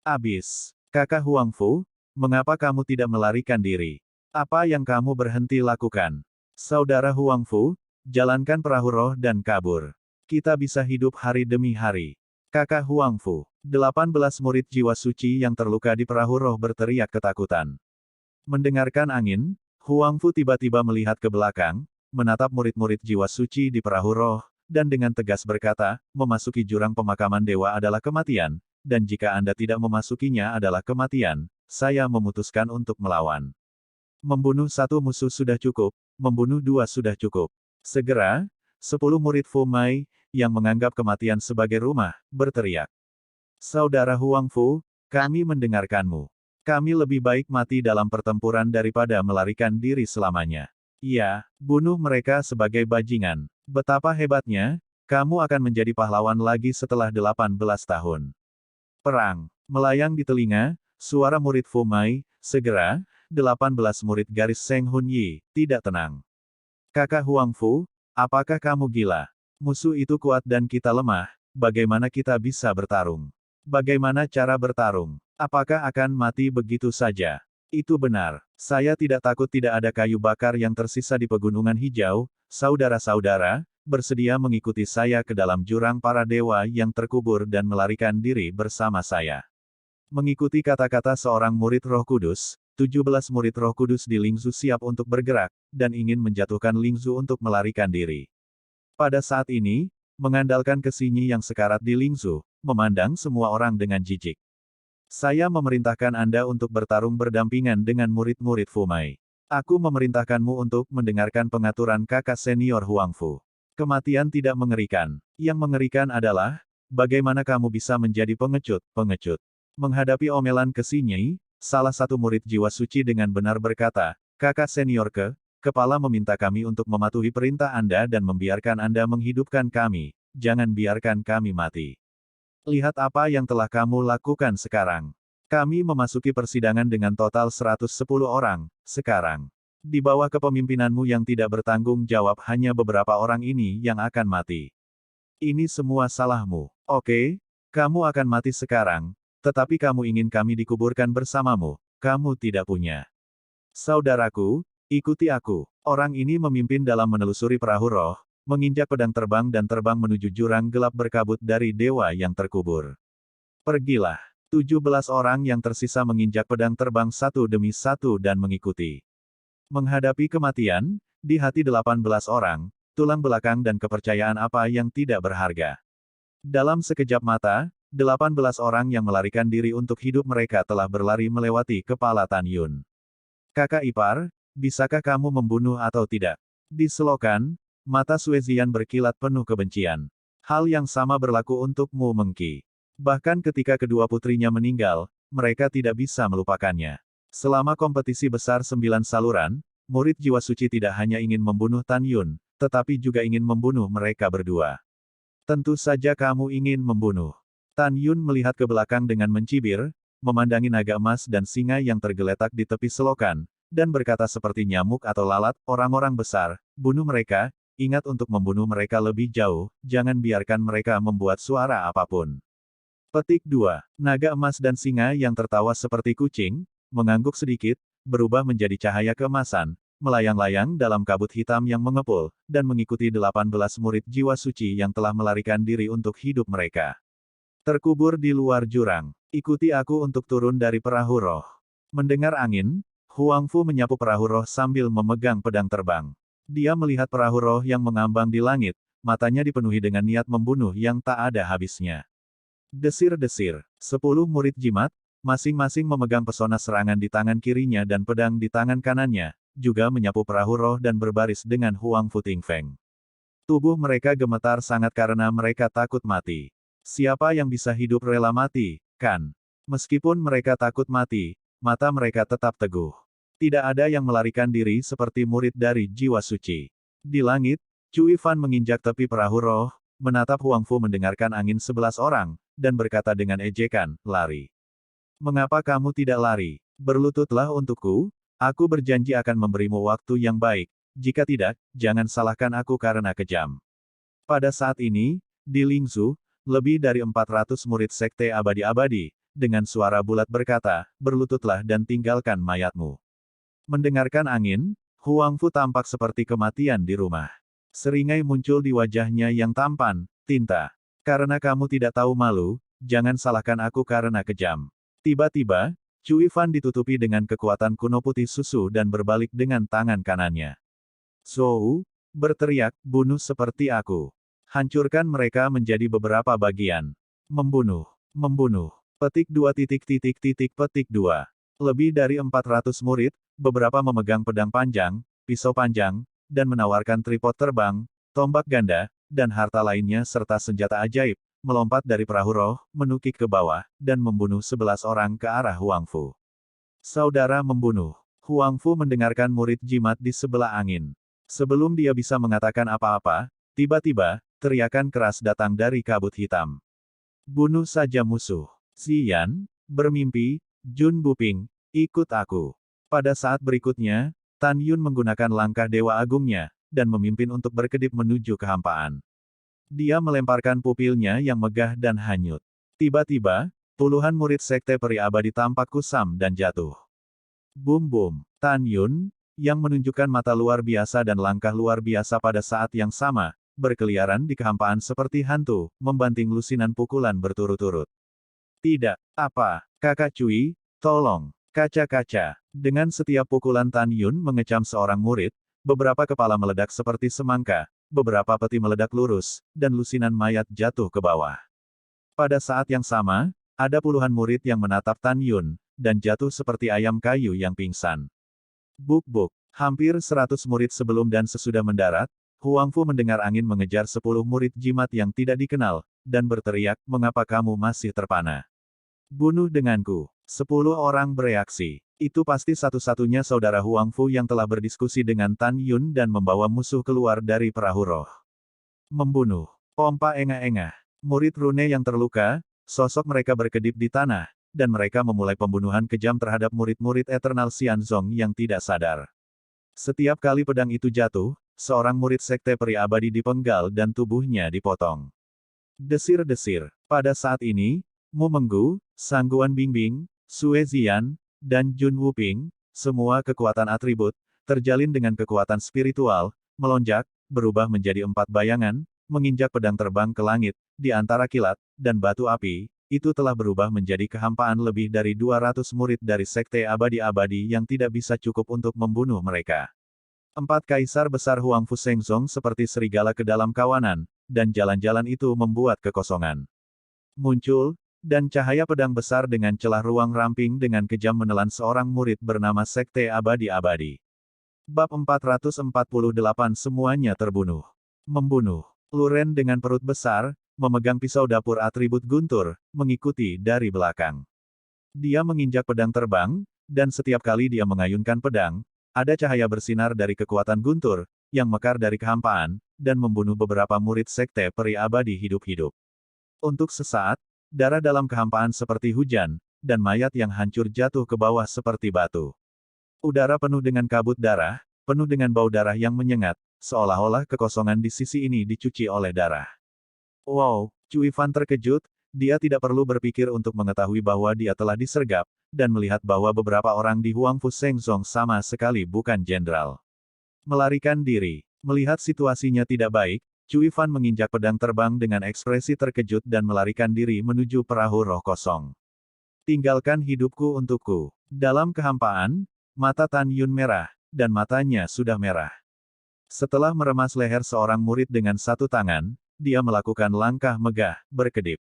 Abyss. Kakak Huang Fu, mengapa kamu tidak melarikan diri? Apa yang kamu berhenti lakukan? Saudara Huang Fu, jalankan perahu roh dan kabur. Kita bisa hidup hari demi hari. Kakak Huang Fu, 18 murid jiwa suci yang terluka di perahu roh berteriak ketakutan. Mendengarkan angin, Huang Fu tiba-tiba melihat ke belakang, menatap murid-murid jiwa suci di perahu roh, dan dengan tegas berkata, memasuki jurang pemakaman dewa adalah kematian, dan jika Anda tidak memasukinya adalah kematian, saya memutuskan untuk melawan. Membunuh 1 musuh sudah cukup, membunuh 2 sudah cukup. Segera, 10 murid Fu Mai, yang menganggap kematian sebagai rumah, berteriak. Saudara Huang Fu, kami mendengarkanmu. Kami lebih baik mati dalam pertempuran daripada melarikan diri selamanya. Iya, bunuh mereka sebagai bajingan. Betapa hebatnya, kamu akan menjadi pahlawan lagi setelah 18 tahun. Perang. Melayang di telinga, suara murid Fu Mai, segera, 18 murid garis Seng Hun Yi, tidak tenang. Kakak Huang Fu, apakah kamu gila? Musuh itu kuat dan kita lemah, bagaimana kita bisa bertarung? Bagaimana cara bertarung? Apakah akan mati begitu saja? Itu benar. Saya tidak takut tidak ada kayu bakar yang tersisa di pegunungan hijau, saudara-saudara, bersedia mengikuti saya ke dalam jurang para dewa yang terkubur dan melarikan diri bersama saya. Mengikuti kata-kata seorang murid Roh Kudus, 17 murid Roh Kudus di Lingzu siap untuk bergerak, dan ingin menjatuhkan Lingzu untuk melarikan diri. Pada saat ini, mengandalkan kesinyi yang sekarat di Lingzu, memandang semua orang dengan jijik. Saya memerintahkan Anda untuk bertarung berdampingan dengan murid-murid Fu Mai. Aku memerintahkanmu untuk mendengarkan pengaturan kakak senior Huang Fu. Kematian tidak mengerikan. Yang mengerikan adalah, bagaimana kamu bisa menjadi pengecut. Menghadapi omelan kesinyi, salah satu murid jiwa suci dengan benar berkata, kakak senior kepala meminta kami untuk mematuhi perintah Anda dan membiarkan Anda menghidupkan kami, jangan biarkan kami mati. Lihat apa yang telah kamu lakukan sekarang. Kami memasuki persidangan dengan total 110 orang, sekarang. Di bawah kepemimpinanmu yang tidak bertanggung jawab hanya beberapa orang ini yang akan mati. Ini semua salahmu. Oke, kamu akan mati sekarang, tetapi kamu ingin kami dikuburkan bersamamu, kamu tidak punya. Saudaraku, ikuti aku. Orang ini memimpin dalam menelusuri perahu roh, menginjak pedang terbang dan terbang menuju jurang gelap berkabut dari dewa yang terkubur. Pergilah. 17 orang yang tersisa menginjak pedang terbang satu demi satu dan mengikuti. Menghadapi kematian, di hati 18 orang, tulang belakang dan kepercayaan apa yang tidak berharga. Dalam sekejap mata, 18 orang yang melarikan diri untuk hidup mereka telah berlari melewati kepala Tan Yun. Kakak ipar, bisakah kamu membunuh atau tidak? Di selokan, mata Sue Ziyan berkilat penuh kebencian. Hal yang sama berlaku untuk Mu Mengqi. Bahkan ketika kedua putrinya meninggal, mereka tidak bisa melupakannya. Selama kompetisi besar 9 saluran, murid jiwa suci tidak hanya ingin membunuh Tan Yun, tetapi juga ingin membunuh mereka berdua. Tentu saja kamu ingin membunuh. Tan Yun melihat ke belakang dengan mencibir, memandangi naga emas dan singa yang tergeletak di tepi selokan, dan berkata seperti nyamuk atau lalat, orang-orang besar, bunuh mereka, ingat untuk membunuh mereka lebih jauh, jangan biarkan mereka membuat suara apapun. Petik 2. Naga emas dan singa yang tertawa seperti kucing, mengangguk sedikit, berubah menjadi cahaya keemasan, melayang-layang dalam kabut hitam yang mengepul, dan mengikuti 18 murid jiwa suci yang telah melarikan diri untuk hidup mereka. Terkubur di luar jurang. Ikuti aku untuk turun dari perahu roh. Mendengar angin, Huang Fu menyapu perahu roh sambil memegang pedang terbang. Dia melihat perahu roh yang mengambang di langit, matanya dipenuhi dengan niat membunuh yang tak ada habisnya. Desir-desir. 10 murid jimat, masing-masing memegang pesona serangan di tangan kirinya dan pedang di tangan kanannya, juga menyapu perahu roh dan berbaris dengan Huang Fu Tingfeng. Tubuh mereka gemetar sangat karena mereka takut mati. Siapa yang bisa hidup rela mati, kan? Meskipun mereka takut mati, mata mereka tetap teguh. Tidak ada yang melarikan diri seperti murid dari jiwa suci. Di langit, Cui Fan menginjak tepi perahu roh, menatap Huang Fu mendengarkan angin 11 orang, dan berkata dengan ejekan, lari. Mengapa kamu tidak lari? Berlututlah untukku, aku berjanji akan memberimu waktu yang baik, jika tidak, jangan salahkan aku karena kejam. Pada saat ini, di Lingzhou, lebih dari 400 murid sekte abadi-abadi, dengan suara bulat berkata, berlututlah dan tinggalkan mayatmu. Mendengarkan angin, Huang Fu tampak seperti kematian di rumah. Seringai muncul di wajahnya yang tampan, tinta. Karena kamu tidak tahu malu, jangan salahkan aku karena kejam. Tiba-tiba, Cui Fan ditutupi dengan kekuatan kuno putih susu dan berbalik dengan tangan kanannya. Zhou, berteriak, bunuh seperti aku. Hancurkan mereka menjadi beberapa bagian. Membunuh. Membunuh. Petik 2. Petik 2. Lebih dari 400 murid, beberapa memegang pedang panjang, pisau panjang, dan menawarkan tripod terbang, tombak ganda, dan harta lainnya serta senjata ajaib, melompat dari perahu roh, menukik ke bawah, dan membunuh 11 orang ke arah Huang Fu. Saudara membunuh. Huang Fu mendengarkan murid jimat di sebelah angin. Sebelum dia bisa mengatakan apa-apa, tiba-tiba, teriakan keras datang dari kabut hitam. Bunuh saja musuh. Ziyan, bermimpi, Jun Buping, ikut aku. Pada saat berikutnya, Tan Yun menggunakan langkah Dewa Agungnya, dan memimpin untuk berkedip menuju kehampaan. Dia melemparkan pupilnya yang megah dan hanyut. Tiba-tiba, puluhan murid sekte peri abadi tampak kusam dan jatuh. Bum-bum. Tan Yun, yang menunjukkan mata luar biasa dan langkah luar biasa pada saat yang sama, berkeliaran di kehampaan seperti hantu, membanting lusinan pukulan berturut-turut. Tidak, apa, kakak Cui, tolong, kaca-kaca. Dengan setiap pukulan Tan Yun mengecam seorang murid, beberapa kepala meledak seperti semangka, beberapa peti meledak lurus, dan lusinan mayat jatuh ke bawah. Pada saat yang sama, ada puluhan murid yang menatap Tan Yun, dan jatuh seperti ayam kayu yang pingsan. Buk-buk, hampir 100 murid sebelum dan sesudah mendarat, Huang Fu mendengar angin mengejar 10 murid jimat yang tidak dikenal, dan berteriak, mengapa kamu masih terpana? Bunuh denganku. 10 orang bereaksi. Itu pasti satu-satunya saudara Huang Fu yang telah berdiskusi dengan Tan Yun dan membawa musuh keluar dari perahu roh. Membunuh. Pompa engah-engah. Murid rune yang terluka, sosok mereka berkedip di tanah, dan mereka memulai pembunuhan kejam terhadap murid-murid Eternal Xianzong yang tidak sadar. Setiap kali pedang itu jatuh, seorang murid sekte peri abadi dipenggal dan tubuhnya dipotong. Desir-desir. Pada saat ini, Mu Menggu, Sangguan Bingbing, Sue Ziyan, dan Jun Wuping, semua kekuatan atribut, terjalin dengan kekuatan spiritual, melonjak, berubah menjadi 4 bayangan, menginjak pedang terbang ke langit, di antara kilat, dan batu api, itu telah berubah menjadi kehampaan lebih dari 200 murid dari sekte abadi-abadi yang tidak bisa cukup untuk membunuh mereka. 4 kaisar besar Huangfu Shengzong seperti serigala ke dalam kawanan, dan jalan-jalan itu membuat kekosongan muncul, dan cahaya pedang besar dengan celah ruang ramping dengan kejam menelan seorang murid bernama Sekte Abadi-Abadi. Bab 448 semuanya terbunuh. Membunuh. Luren dengan perut besar, memegang pisau dapur atribut guntur, mengikuti dari belakang. Dia menginjak pedang terbang, dan setiap kali dia mengayunkan pedang, ada cahaya bersinar dari kekuatan guntur, yang mekar dari kehampaan, dan membunuh beberapa murid sekte peri abadi hidup-hidup. Untuk sesaat, darah dalam kehampaan seperti hujan, dan mayat yang hancur jatuh ke bawah seperti batu. Udara penuh dengan kabut darah, penuh dengan bau darah yang menyengat, seolah-olah kekosongan di sisi ini dicuci oleh darah. Wow, Cui Fan terkejut, dia tidak perlu berpikir untuk mengetahui bahwa dia telah disergap, dan melihat bahwa beberapa orang di Huangfu Shengzong sama sekali bukan jenderal. Melarikan diri. Melihat situasinya tidak baik, Cui Fan menginjak pedang terbang dengan ekspresi terkejut dan melarikan diri menuju perahu roh kosong. Tinggalkan hidupku untukku. Dalam kehampaan, mata Tan Yun merah, dan matanya sudah merah. Setelah meremas leher seorang murid dengan satu tangan, dia melakukan langkah megah, berkedip.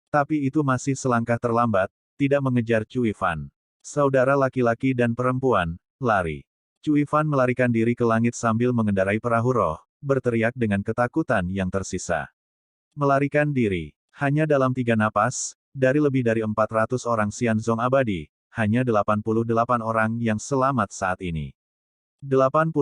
Tapi itu masih selangkah terlambat, tidak mengejar Cui Fan. Saudara laki-laki dan perempuan, lari. Cui Fan melarikan diri ke langit sambil mengendarai perahu roh, berteriak dengan ketakutan yang tersisa. Melarikan diri. Hanya dalam 3 napas, dari lebih dari 400 orang Xianzong abadi, hanya 88 orang yang selamat saat ini. 88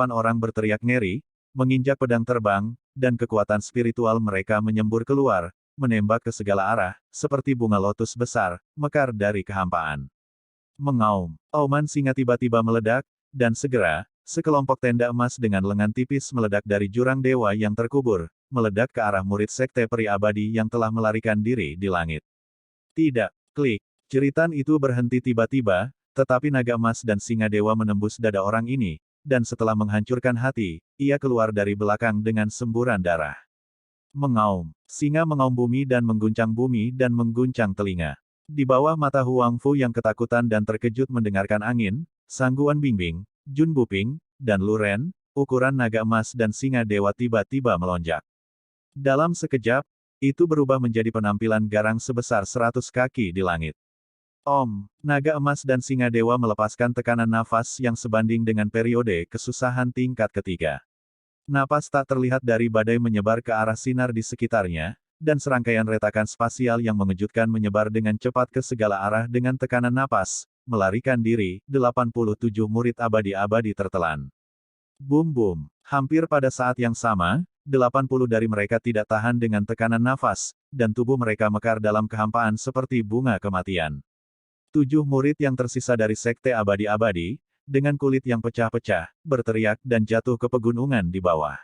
orang berteriak ngeri, menginjak pedang terbang, dan kekuatan spiritual mereka menyembur keluar, menembak ke segala arah, seperti bunga lotus besar, mekar dari kehampaan. Mengaum. Auman singa tiba-tiba meledak, dan segera, sekelompok tenda emas dengan lengan tipis meledak dari jurang dewa yang terkubur, meledak ke arah murid sekte peri abadi yang telah melarikan diri di langit. Tidak. Klik. Jeritan itu berhenti tiba-tiba, tetapi naga emas dan singa dewa menembus dada orang ini, dan setelah menghancurkan hati, ia keluar dari belakang dengan semburan darah. Mengaum. Singa mengaum bumi dan mengguncang telinga. Di bawah mata Huangfu yang ketakutan dan terkejut mendengarkan angin, Sangguan Bingbing, Jun Buping, dan Luren, ukuran naga emas dan singa dewa tiba-tiba melonjak. Dalam sekejap, itu berubah menjadi penampilan garang sebesar 100 kaki di langit. Om, naga emas dan singa dewa melepaskan tekanan nafas yang sebanding dengan periode kesusahan tingkat ketiga. Napas tak terlihat dari badai menyebar ke arah sinar di sekitarnya, dan serangkaian retakan spasial yang mengejutkan menyebar dengan cepat ke segala arah dengan tekanan napas, melarikan diri, 87 murid abadi-abadi tertelan. Bum-bum. Hampir pada saat yang sama, 80 dari mereka tidak tahan dengan tekanan nafas, dan tubuh mereka mekar dalam kehampaan seperti bunga kematian. 7 murid yang tersisa dari sekte abadi-abadi, dengan kulit yang pecah-pecah, berteriak dan jatuh ke pegunungan di bawah.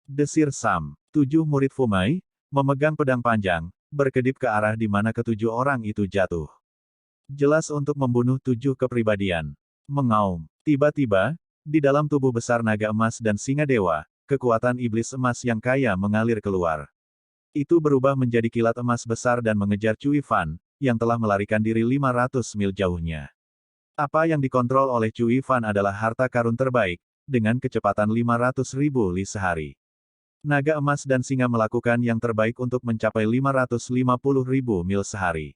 Desir Sam. 7 murid Fumai, memegang pedang panjang, berkedip ke arah di mana ke-7 orang itu jatuh. Jelas untuk membunuh 7 kepribadian. Mengaum. Tiba-tiba, di dalam tubuh besar naga emas dan singa dewa, kekuatan iblis emas yang kaya mengalir keluar. Itu berubah menjadi kilat emas besar dan mengejar Cui Fan, yang telah melarikan diri 500 mil jauhnya. Apa yang dikontrol oleh Cui Fan adalah harta karun terbaik, dengan kecepatan 500.000 li sehari. Naga emas dan singa melakukan yang terbaik untuk mencapai 550.000 mil sehari.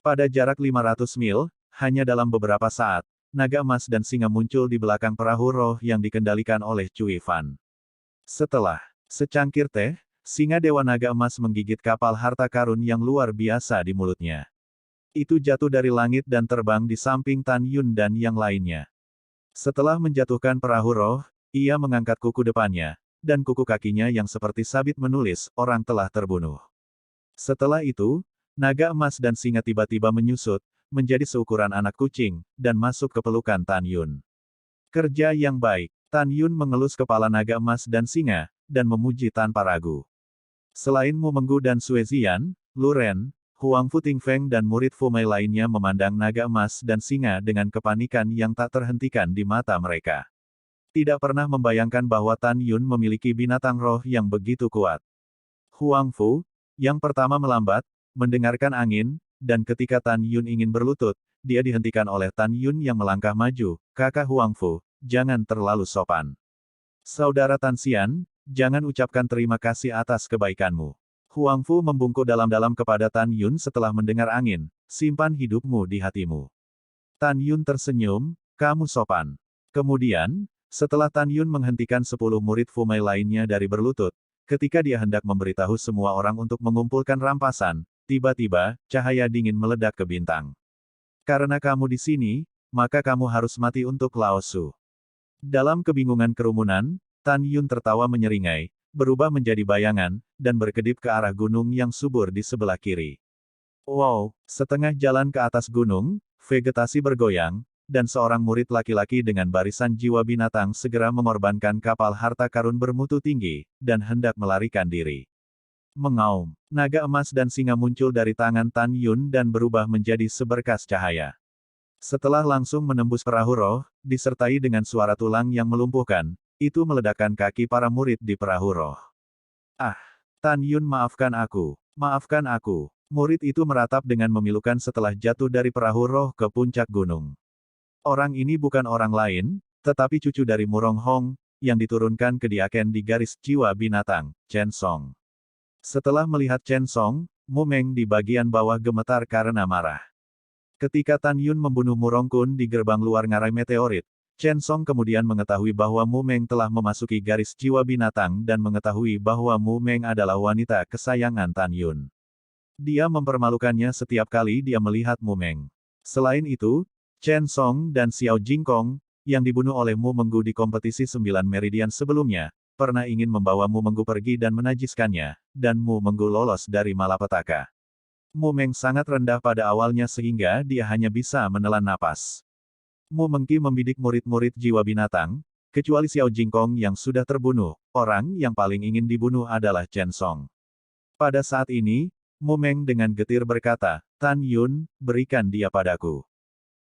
Pada jarak 500 mil, hanya dalam beberapa saat, naga emas dan singa muncul di belakang perahu roh yang dikendalikan oleh Cui Fan. Setelah secangkir teh, singa dewa naga emas menggigit kapal harta karun yang luar biasa di mulutnya. Itu jatuh dari langit dan terbang di samping Tan Yun dan yang lainnya. Setelah menjatuhkan perahu roh, ia mengangkat kuku depannya, dan kuku kakinya yang seperti sabit menulis, orang telah terbunuh. Setelah itu, naga emas dan singa tiba-tiba menyusut, menjadi seukuran anak kucing, dan masuk ke pelukan Tan Yun. Kerja yang baik. Tan Yun mengelus kepala naga emas dan singa, dan memuji tanpa ragu. Selain Mu Menggu dan Sue Ziyan, Luren, Huangfu Tingfeng dan murid Fumai lainnya memandang naga emas dan singa dengan kepanikan yang tak terhentikan di mata mereka. Tidak pernah membayangkan bahwa Tan Yun memiliki binatang roh yang begitu kuat. Huangfu, yang pertama melambat, mendengarkan angin, dan ketika Tan Yun ingin berlutut, dia dihentikan oleh Tan Yun yang melangkah maju. Kakak Huangfu, jangan terlalu sopan. Saudara Tan Xian, jangan ucapkan terima kasih atas kebaikanmu. Huang Fu membungkuk dalam-dalam kepada Tan Yun setelah mendengar angin, simpan hidupmu di hatimu. Tan Yun tersenyum, kamu sopan. Kemudian, setelah Tan Yun menghentikan 10 murid Fumei lainnya dari berlutut, ketika dia hendak memberitahu semua orang untuk mengumpulkan rampasan, tiba-tiba, cahaya dingin meledak ke bintang. Karena kamu di sini, maka kamu harus mati untuk Lao Su. Dalam kebingungan kerumunan, Tan Yun tertawa menyeringai, berubah menjadi bayangan, dan berkedip ke arah gunung yang subur di sebelah kiri. Wow, setengah jalan ke atas gunung, vegetasi bergoyang, dan seorang murid laki-laki dengan barisan jiwa binatang segera mengorbankan kapal harta karun bermutu tinggi, dan hendak melarikan diri. Mengaum, naga emas dan singa muncul dari tangan Tan Yun dan berubah menjadi seberkas cahaya. Setelah langsung menembus perahu roh, disertai dengan suara tulang yang melumpuhkan, itu meledakkan kaki para murid di perahu roh. Ah! Tan Yun maafkan aku. Maafkan aku. Murid itu meratap dengan memilukan setelah jatuh dari perahu roh ke puncak gunung. Orang ini bukan orang lain, tetapi cucu dari Murong Hong, yang diturunkan ke Diaken di garis jiwa binatang, Chen Song. Setelah melihat Chen Song, Mu Meng di bagian bawah gemetar karena marah. Ketika Tan Yun membunuh Murong Kun di gerbang luar ngarai meteorit, Chen Song kemudian mengetahui bahwa Mu Meng telah memasuki garis jiwa binatang dan mengetahui bahwa Mu Meng adalah wanita kesayangan Tan Yun. Dia mempermalukannya setiap kali dia melihat Mu Meng. Selain itu, Chen Song dan Xiao Jingkong, yang dibunuh oleh Mu Menggu di kompetisi 9 meridian sebelumnya, pernah ingin membawa Mu Menggu pergi dan menajiskannya, dan Mu Menggu lolos dari malapetaka. Mu Meng sangat rendah pada awalnya sehingga dia hanya bisa menelan napas. Mu Mengki membidik murid-murid jiwa binatang, kecuali Xiao Jingkong yang sudah terbunuh, orang yang paling ingin dibunuh adalah Chen Song. Pada saat ini, Mu Meng dengan getir berkata, Tan Yun, berikan dia padaku.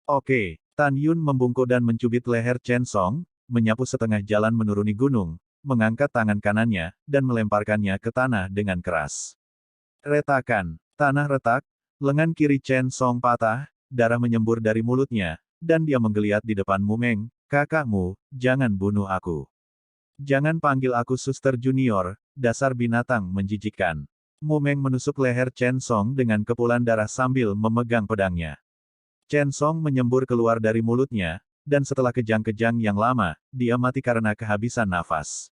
Oke, Tan Yun membungkuk dan mencubit leher Chen Song, menyapu setengah jalan menuruni gunung, mengangkat tangan kanannya, dan melemparkannya ke tanah dengan keras. Retakan, tanah retak, lengan kiri Chen Song patah, darah menyembur dari mulutnya, dan dia menggeliat di depan Mu Meng, kakakmu, jangan bunuh aku. Jangan panggil aku suster junior, dasar binatang menjijikkan. Mu Meng menusuk leher Chen Song dengan kepulan darah sambil memegang pedangnya. Chen Song menyembur keluar dari mulutnya, dan setelah kejang-kejang yang lama, dia mati karena kehabisan nafas.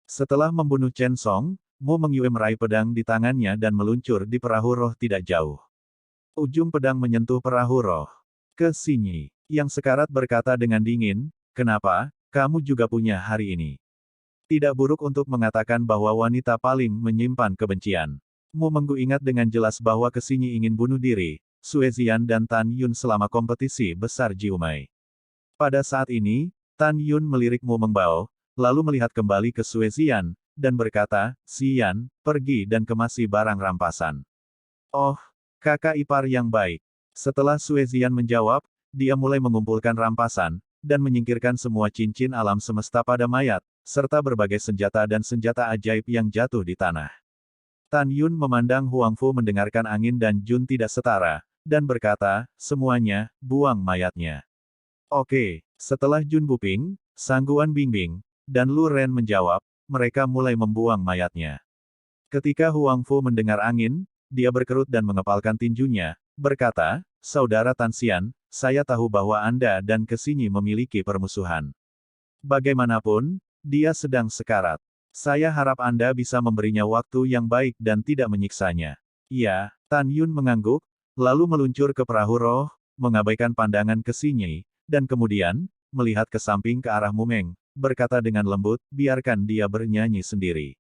Setelah membunuh Chen Song, Mu Mengyue meraih pedang di tangannya dan meluncur di perahu roh tidak jauh. Ujung pedang menyentuh perahu roh. Ke sini. Yang sekarat berkata dengan dingin, kenapa, kamu juga punya hari ini. Tidak buruk untuk mengatakan bahwa wanita paling menyimpan kebencian. Mu Menggu ingat dengan jelas bahwa Kesinyi ingin bunuh diri, Sue Zian dan Tan Yun selama kompetisi besar Jiumai. Pada saat ini, Tan Yun melirik Mu Mengbao, lalu melihat kembali ke Sue Zian, dan berkata, Xian, pergi dan kemasi barang rampasan. Oh, kakak ipar yang baik. Setelah Sue Zian menjawab, dia mulai mengumpulkan rampasan, dan menyingkirkan semua cincin alam semesta pada mayat, serta berbagai senjata dan senjata ajaib yang jatuh di tanah. Tan Yun memandang Huang Fu mendengarkan angin dan Jun tidak setara, dan berkata, semuanya, buang mayatnya. Oke, setelah Jun Buping, Sangguan Bingbing, dan Lu Ren menjawab, mereka mulai membuang mayatnya. Ketika Huang Fu mendengar angin, dia berkerut dan mengepalkan tinjunya, berkata, Saudara Tan Xian, saya tahu bahwa Anda dan Kesinyi memiliki permusuhan. Bagaimanapun, dia sedang sekarat. Saya harap Anda bisa memberinya waktu yang baik dan tidak menyiksanya. Iya, Tan Yun mengangguk, lalu meluncur ke perahu roh, mengabaikan pandangan Kesinyi, dan kemudian, melihat ke samping ke arah Mu Meng, berkata dengan lembut, biarkan dia bernyanyi sendiri.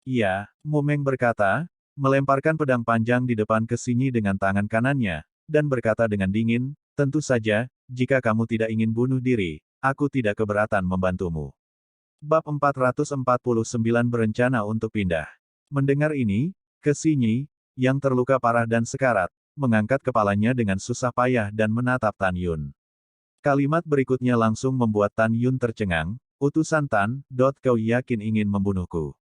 Iya, Mu Meng berkata, melemparkan pedang panjang di depan Kesinyi dengan tangan kanannya, dan berkata dengan dingin, tentu saja, jika kamu tidak ingin bunuh diri, aku tidak keberatan membantumu. Bab 449 berencana untuk pindah. Mendengar ini, Kesinyi, yang terluka parah dan sekarat, mengangkat kepalanya dengan susah payah dan menatap Tan Yun. Kalimat berikutnya langsung membuat Tan Yun tercengang, utusan Tan, kau yakin ingin membunuhku?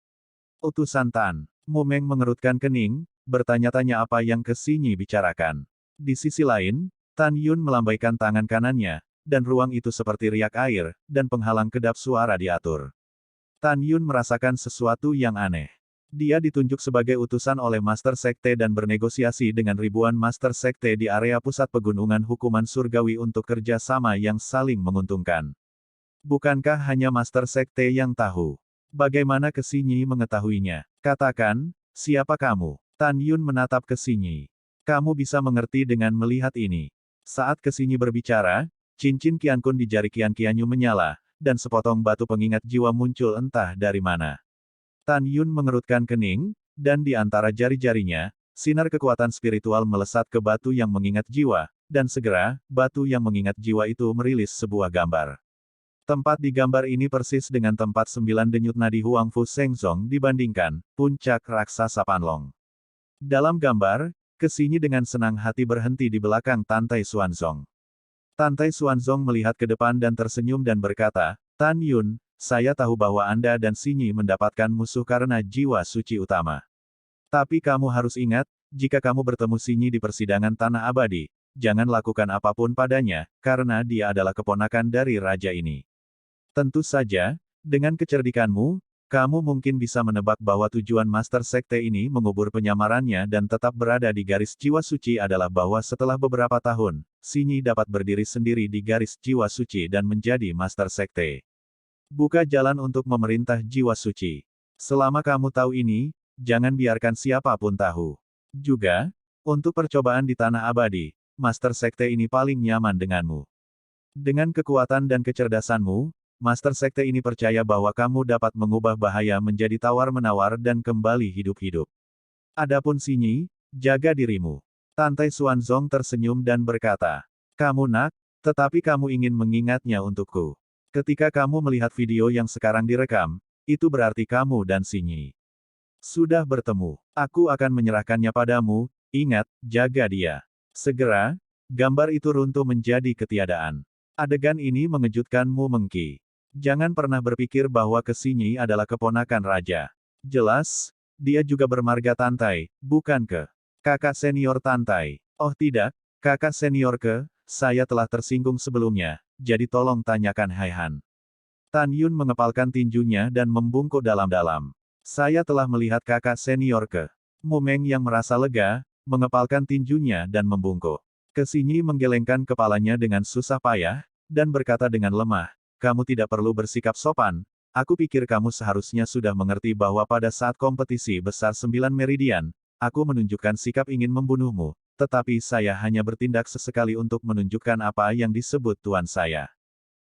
Utusan Tan, Mu Meng mengerutkan kening, bertanya-tanya apa yang Kesinyi bicarakan. Di sisi lain, Tan Yun melambaikan tangan kanannya, dan ruang itu seperti riak air, dan penghalang kedap suara diatur. Tan Yun merasakan sesuatu yang aneh. Dia ditunjuk sebagai utusan oleh Master Sekte dan bernegosiasi dengan ribuan Master Sekte di area pusat pegunungan hukuman surgawi untuk kerja sama yang saling menguntungkan. Bukankah hanya Master Sekte yang tahu? Bagaimana Kesinyi mengetahuinya? Katakan, siapa kamu? Tan Yun menatap Kesinyi. Kamu bisa mengerti dengan melihat ini. Saat Kesinyi berbicara, cincin Qiankun di jari Qian Qianyu menyala, dan sepotong batu pengingat jiwa muncul entah dari mana. Tan Yun mengerutkan kening, dan di antara jari-jarinya, sinar kekuatan spiritual melesat ke batu yang mengingat jiwa, dan segera, batu yang mengingat jiwa itu merilis sebuah gambar. Tempat di gambar ini persis dengan tempat 9 denyut nadi Huang Fu Shengzong dibandingkan, puncak raksasa Panlong. Dalam gambar, Kesinyi dengan senang hati berhenti di belakang Tantai Xuanzong. Tantai Xuanzong melihat ke depan dan tersenyum dan berkata, Tan Yun, saya tahu bahwa Anda dan Sinyi mendapatkan musuh karena jiwa suci utama. Tapi kamu harus ingat, jika kamu bertemu Sinyi di persidangan Tanah Abadi, jangan lakukan apapun padanya, karena dia adalah keponakan dari raja ini. Tentu saja, dengan kecerdikanmu, kamu mungkin bisa menebak bahwa tujuan Master Sekte ini mengubur penyamarannya dan tetap berada di garis jiwa suci adalah bahwa setelah beberapa tahun, Sinyi dapat berdiri sendiri di garis jiwa suci dan menjadi Master Sekte. Buka jalan untuk memerintah jiwa suci. Selama kamu tahu ini, jangan biarkan siapapun tahu. Juga, untuk percobaan di Tanah Abadi, Master Sekte ini paling nyaman denganmu. Dengan kekuatan dan kecerdasanmu, Master Sekte ini percaya bahwa kamu dapat mengubah bahaya menjadi tawar-menawar dan kembali hidup-hidup. Adapun Sinyi, jaga dirimu. Tantai Xuanzong tersenyum dan berkata, kamu nak, tetapi kamu ingin mengingatnya untukku. Ketika kamu melihat video yang sekarang direkam, itu berarti kamu dan Sinyi sudah bertemu. Aku akan menyerahkannya padamu, ingat, jaga dia. Segera, gambar itu runtuh menjadi ketiadaan. Adegan ini mengejutkanmu Mengki. Jangan pernah berpikir bahwa Kesinyi adalah keponakan raja. Jelas, dia juga bermarga Tantai, bukan ke? Kakak senior Tantai. Oh tidak, kakak senior ke? Saya telah tersinggung sebelumnya, jadi tolong tanyakan Haihan. Tan Yun mengepalkan tinjunya dan membungkuk dalam-dalam. Saya telah melihat kakak senior ke? Mumeng yang merasa lega, mengepalkan tinjunya dan membungkuk. Kesinyi menggelengkan kepalanya dengan susah payah, dan berkata dengan lemah, kamu tidak perlu bersikap sopan, aku pikir kamu seharusnya sudah mengerti bahwa pada saat kompetisi besar 9 meridian, aku menunjukkan sikap ingin membunuhmu, tetapi saya hanya bertindak sesekali untuk menunjukkan apa yang disebut tuan saya.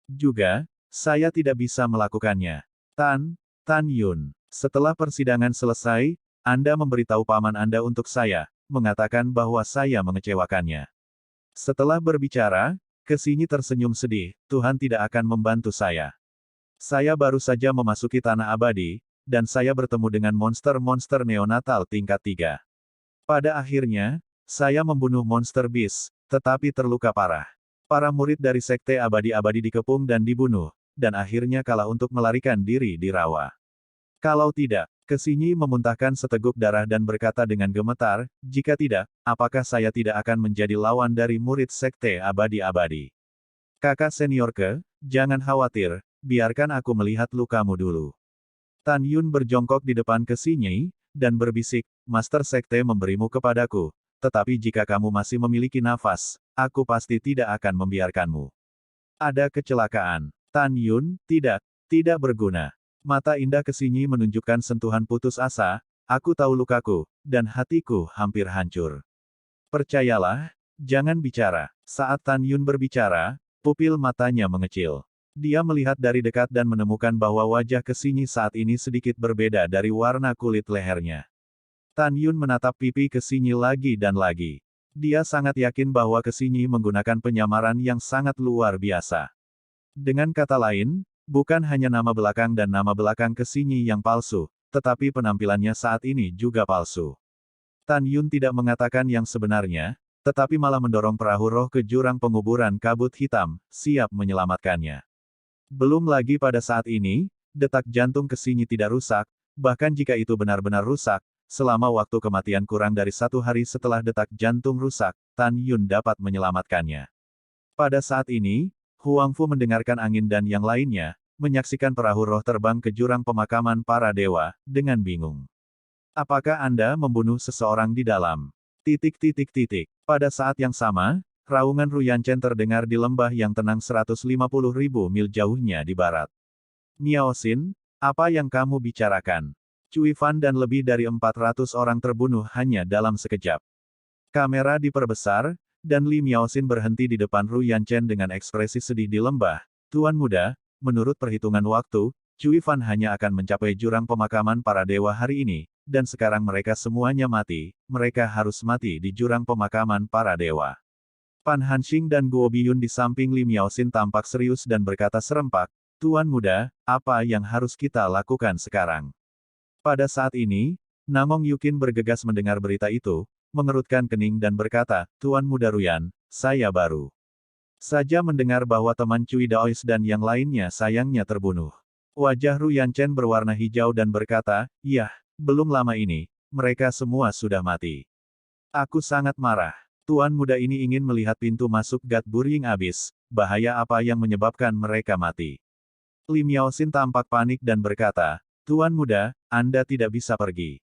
Juga, saya tidak bisa melakukannya. Tan Yun, setelah persidangan selesai, Anda memberitahu paman Anda untuk saya, mengatakan bahwa saya mengecewakannya. Setelah berbicara, Kesinyi tersenyum sedih, Tuhan tidak akan membantu saya. Saya baru saja memasuki Tanah Abadi, dan saya bertemu dengan monster-monster neonatal tingkat 3. Pada akhirnya, saya membunuh monster Beast, tetapi terluka parah. Para murid dari Sekte Abadi-Abadi dikepung dan dibunuh, dan akhirnya kalah untuk melarikan diri di rawa. Kalau tidak, Kesinyi memuntahkan seteguk darah dan berkata dengan gemetar, jika tidak, apakah saya tidak akan menjadi lawan dari murid Sekte Abadi-Abadi? Kakak senior ke, jangan khawatir, biarkan aku melihat lukamu dulu. Tan Yun berjongkok di depan Kesinyi, dan berbisik, Master Sekte memberimu kepadaku, tetapi jika kamu masih memiliki nafas, aku pasti tidak akan membiarkanmu. Ada kecelakaan. Tan Yun, tidak berguna. Mata indah Kesinyi menunjukkan sentuhan putus asa, aku tahu lukaku, dan hatiku hampir hancur. Percayalah, jangan bicara. Saat Tan Yun berbicara, pupil matanya mengecil. Dia melihat dari dekat dan menemukan bahwa wajah Kesinyi saat ini sedikit berbeda dari warna kulit lehernya. Tan Yun menatap pipi Kesinyi lagi dan lagi. Dia sangat yakin bahwa Kesinyi menggunakan penyamaran yang sangat luar biasa. Dengan kata lain, bukan hanya nama belakang dan nama belakang Kesinyi yang palsu, tetapi penampilannya saat ini juga palsu. Tan Yun tidak mengatakan yang sebenarnya, tetapi malah mendorong perahu roh ke jurang penguburan kabut hitam, siap menyelamatkannya. Belum lagi pada saat ini, detak jantung Kesinyi tidak rusak, bahkan jika itu benar-benar rusak, selama waktu kematian kurang dari 1 hari setelah detak jantung rusak, Tan Yun dapat menyelamatkannya. Pada saat ini, Huang Fu mendengarkan angin dan yang lainnya, menyaksikan perahu roh terbang ke jurang pemakaman para dewa, dengan bingung. Apakah Anda membunuh seseorang di dalam? Pada saat yang sama, raungan Ru Yanchen terdengar di lembah yang tenang 150.000 mil jauhnya di barat. Miao Xin, apa yang kamu bicarakan? Cui Fan dan lebih dari 400 orang terbunuh hanya dalam sekejap. Kamera diperbesar, dan Li Miaoxin berhenti di depan Ru Yanchen dengan ekspresi sedih di lembah. Tuan muda, menurut perhitungan waktu, Cui Fan hanya akan mencapai jurang pemakaman para dewa hari ini, dan sekarang mereka semuanya mati, mereka harus mati di jurang pemakaman para dewa. Pan Hanxing dan Guo Biyun di samping Li Miaoxin tampak serius dan berkata serempak, Tuan muda, apa yang harus kita lakukan sekarang? Pada saat ini, Namong Yukin bergegas mendengar berita itu, mengerutkan kening dan berkata, Tuan muda Ruyan, saya baru saja mendengar bahwa teman Cui Daois dan yang lainnya sayangnya terbunuh. Wajah Ru Yanchen berwarna hijau dan berkata, Yah, belum lama ini, mereka semua sudah mati. Aku sangat marah. Tuan muda ini ingin melihat pintu masuk God Burying Abyss, bahaya apa yang menyebabkan mereka mati. Li Miaoxin tampak panik dan berkata, Tuan muda, Anda tidak bisa pergi.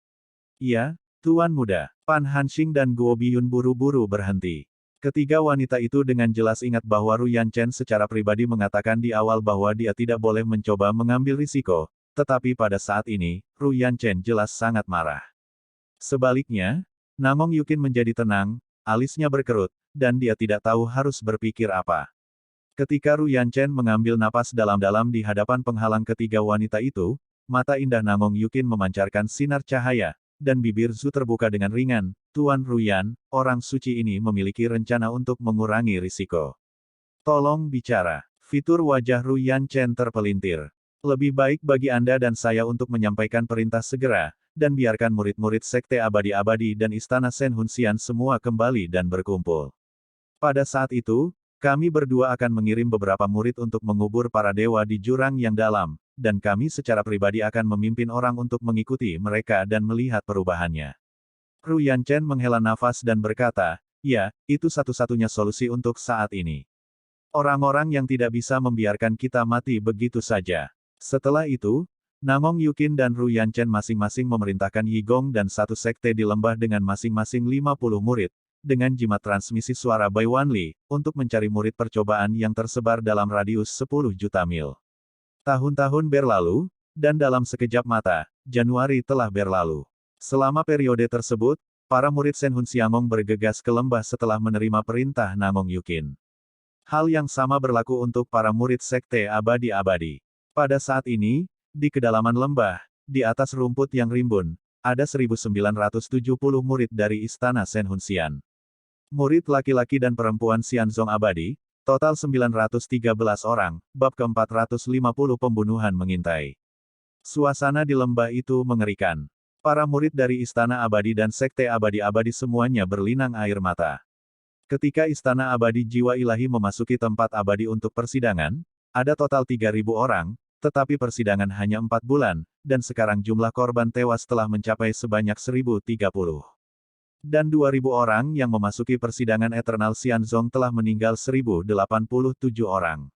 Iya, Tuan muda. Pan Hanxing dan Guo Biyun buru-buru berhenti. Ketiga wanita itu dengan jelas ingat bahwa Ru Yanchen secara pribadi mengatakan di awal bahwa dia tidak boleh mencoba mengambil risiko, tetapi pada saat ini, Ru Yanchen jelas sangat marah. Sebaliknya, Namong Yukin menjadi tenang, alisnya berkerut, dan dia tidak tahu harus berpikir apa. Ketika Ru Yanchen mengambil napas dalam-dalam di hadapan penghalang ketiga wanita itu, mata indah Namong Yukin memancarkan sinar cahaya, dan bibir Zhu terbuka dengan ringan, Tuan Ruyan, orang suci ini memiliki rencana untuk mengurangi risiko. Tolong bicara. Fitur wajah Ru Yanchen terpelintir. Lebih baik bagi Anda dan saya untuk menyampaikan perintah segera, dan biarkan murid-murid Sekte Abadi-Abadi dan Istana Shen Hunxian semua kembali dan berkumpul. Pada saat itu, kami berdua akan mengirim beberapa murid untuk mengubur para dewa di jurang yang dalam, dan kami secara pribadi akan memimpin orang untuk mengikuti mereka dan melihat perubahannya. Ru Yanchen menghela nafas dan berkata, ya, itu satu-satunya solusi untuk saat ini. Orang-orang yang tidak bisa membiarkan kita mati begitu saja. Setelah itu, Namong Yukin dan Ru Yanchen masing-masing memerintahkan Yigong dan satu sekte di lembah dengan masing-masing 50 murid, dengan jimat transmisi suara Bai Wanli, untuk mencari murid percobaan yang tersebar dalam radius 10 juta mil. Tahun-tahun berlalu, dan dalam sekejap mata, Januari telah berlalu. Selama periode tersebut, para murid Shen Hunxiangong bergegas ke lembah setelah menerima perintah Namong Yukin. Hal yang sama berlaku untuk para murid Sekte Abadi-Abadi. Pada saat ini, di kedalaman lembah, di atas rumput yang rimbun, ada 1970 murid dari Istana Shen Hunxian. Murid laki-laki dan perempuan Xianzong Abadi, total 913 orang, bab ke-450 pembunuhan mengintai. Suasana di lembah itu mengerikan. Para murid dari Istana Abadi dan Sekte Abadi-Abadi semuanya berlinang air mata. Ketika Istana Abadi Jiwa Ilahi memasuki tempat abadi untuk persidangan, ada total 3.000 orang, tetapi persidangan hanya 4 bulan, dan sekarang jumlah korban tewas telah mencapai sebanyak 1.030. Dan 2.000 orang yang memasuki persidangan Eternal Xianzong telah meninggal 1.087 orang.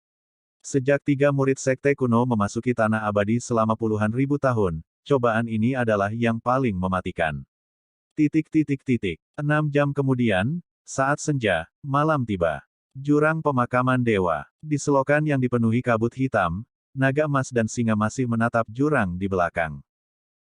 Sejak 3 murid sekte kuno memasuki tanah abadi selama puluhan ribu tahun, cobaan ini adalah yang paling mematikan. 6 jam kemudian, saat senja, malam tiba. Jurang pemakaman dewa. Di selokan yang dipenuhi kabut hitam, naga emas dan singa masih menatap jurang di belakang.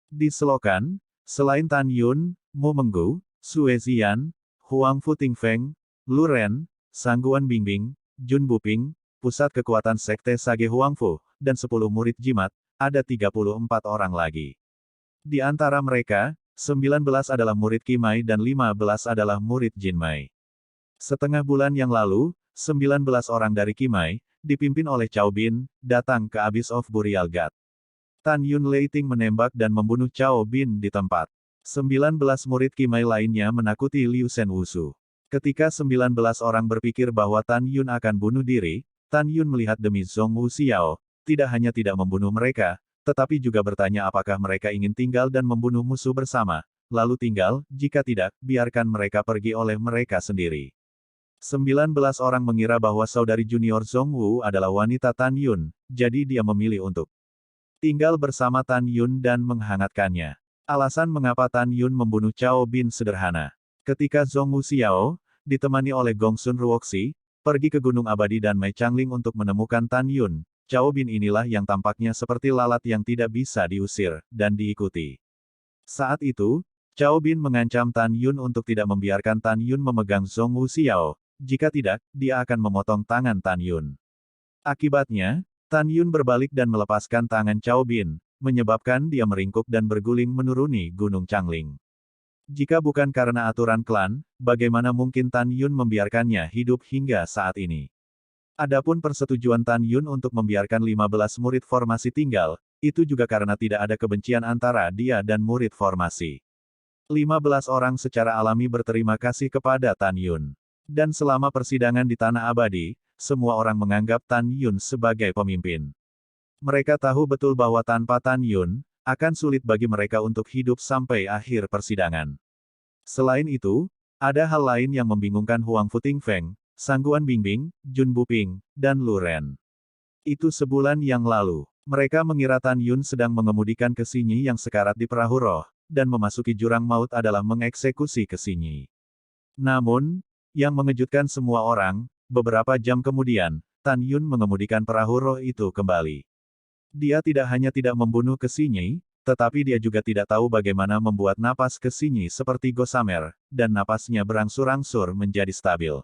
Di selokan, selain Tan Yun, Mu Menggu, Sue Ziyan, Huang Fu Tingfeng, Lu Ren, Sangguan Bingbing, Jun Buping, Pusat Kekuatan Sekte Sage Huangfu, dan 10 murid jimat, ada 34 orang lagi. Di antara mereka, 19 adalah murid Qimai dan 15 adalah murid Jinmai. Setengah bulan yang lalu, 19 orang dari Qimai, dipimpin oleh Cao Bin, datang ke Abyss of Burial God. Tan Yun Leiting menembak dan membunuh Cao Bin di tempat. 19 murid Qimai lainnya menakuti Liu Shen Wushu. Ketika 19 orang berpikir bahwa Tan Yun akan bunuh diri, Tan Yun melihat demi Zhong Wu Xiao, tidak hanya tidak membunuh mereka, tetapi juga bertanya apakah mereka ingin tinggal dan membunuh musuh bersama, lalu tinggal, jika tidak, biarkan mereka pergi oleh mereka sendiri. 19 orang mengira bahwa saudari junior Zhongwu adalah wanita Tan Yun, jadi dia memilih untuk tinggal bersama Tan Yun dan menghangatkannya. Alasan mengapa Tan Yun membunuh Cao Bin sederhana. Ketika Zhongwu Xiao, ditemani oleh Gongsun Ruoxi, pergi ke Gunung Abadi dan Mei Changling untuk menemukan Tan Yun, Cao Bin inilah yang tampaknya seperti lalat yang tidak bisa diusir, dan diikuti. Saat itu, Cao Bin mengancam Tan Yun untuk tidak membiarkan Tan Yun memegang Zhongwu Xiao, jika tidak, dia akan memotong tangan Tan Yun. Akibatnya, Tan Yun berbalik dan melepaskan tangan Cao Bin, menyebabkan dia meringkuk dan berguling menuruni Gunung Changling. Jika bukan karena aturan klan, bagaimana mungkin Tan Yun membiarkannya hidup hingga saat ini? Adapun persetujuan Tan Yun untuk membiarkan 15 murid formasi tinggal, itu juga karena tidak ada kebencian antara dia dan murid formasi. 15 orang secara alami berterima kasih kepada Tan Yun. Dan selama persidangan di Tanah Abadi, semua orang menganggap Tan Yun sebagai pemimpin. Mereka tahu betul bahwa tanpa Tan Yun, akan sulit bagi mereka untuk hidup sampai akhir persidangan. Selain itu, ada hal lain yang membingungkan Huang Fu Tingfeng, Sangguan Bingbing, Jun Buping, dan Lu Ren. Itu sebulan yang lalu. Mereka mengira Tan Yun sedang mengemudikan Kesinyi yang sekarat di perahu roh, dan memasuki jurang maut adalah mengeksekusi Kesinyi. Namun, yang mengejutkan semua orang, beberapa jam kemudian, Tan Yun mengemudikan perahu roh itu kembali. Dia tidak hanya tidak membunuh Kesinyi, tetapi dia juga tidak tahu bagaimana membuat napas Kesinyi seperti Gossamer, dan napasnya berangsur-angsur menjadi stabil.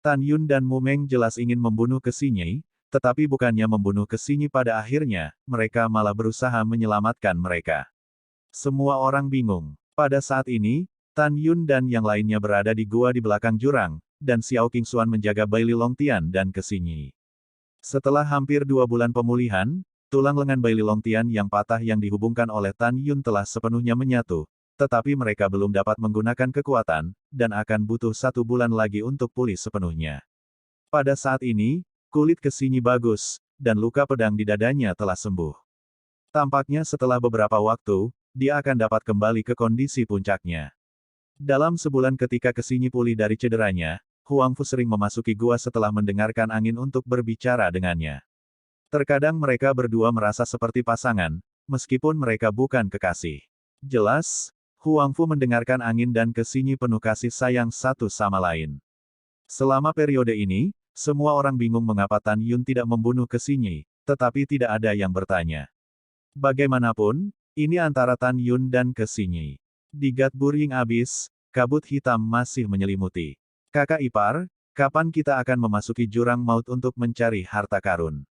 Tan Yun dan Mu Meng jelas ingin membunuh Kesinyi, tetapi bukannya membunuh Kesinyi pada akhirnya, mereka malah berusaha menyelamatkan mereka. Semua orang bingung. Pada saat ini, Tan Yun dan yang lainnya berada di gua di belakang jurang, dan Xiao Qingxuan menjaga Bai Li Longtian dan Kesinyi. Setelah hampir 2 bulan pemulihan, tulang lengan Bai Li Longtian yang patah yang dihubungkan oleh Tan Yun telah sepenuhnya menyatu, tetapi mereka belum dapat menggunakan kekuatan, dan akan butuh 1 bulan lagi untuk pulih sepenuhnya. Pada saat ini, kulit Kesinyi bagus, dan luka pedang di dadanya telah sembuh. Tampaknya setelah beberapa waktu, dia akan dapat kembali ke kondisi puncaknya. Dalam sebulan ketika Kesinyi pulih dari cederanya, Huang Fu sering memasuki gua setelah mendengarkan angin untuk berbicara dengannya. Terkadang mereka berdua merasa seperti pasangan, meskipun mereka bukan kekasih. Jelas, Huang Fu mendengarkan angin dan Kesinyi penuh kasih sayang satu sama lain. Selama periode ini, semua orang bingung mengapa Tan Yun tidak membunuh Kesinyi, tetapi tidak ada yang bertanya. Bagaimanapun, ini antara Tan Yun dan Kesinyi. Di Gatburying Abyss, kabut hitam masih menyelimuti. Kakak ipar, kapan kita akan memasuki jurang maut untuk mencari harta karun?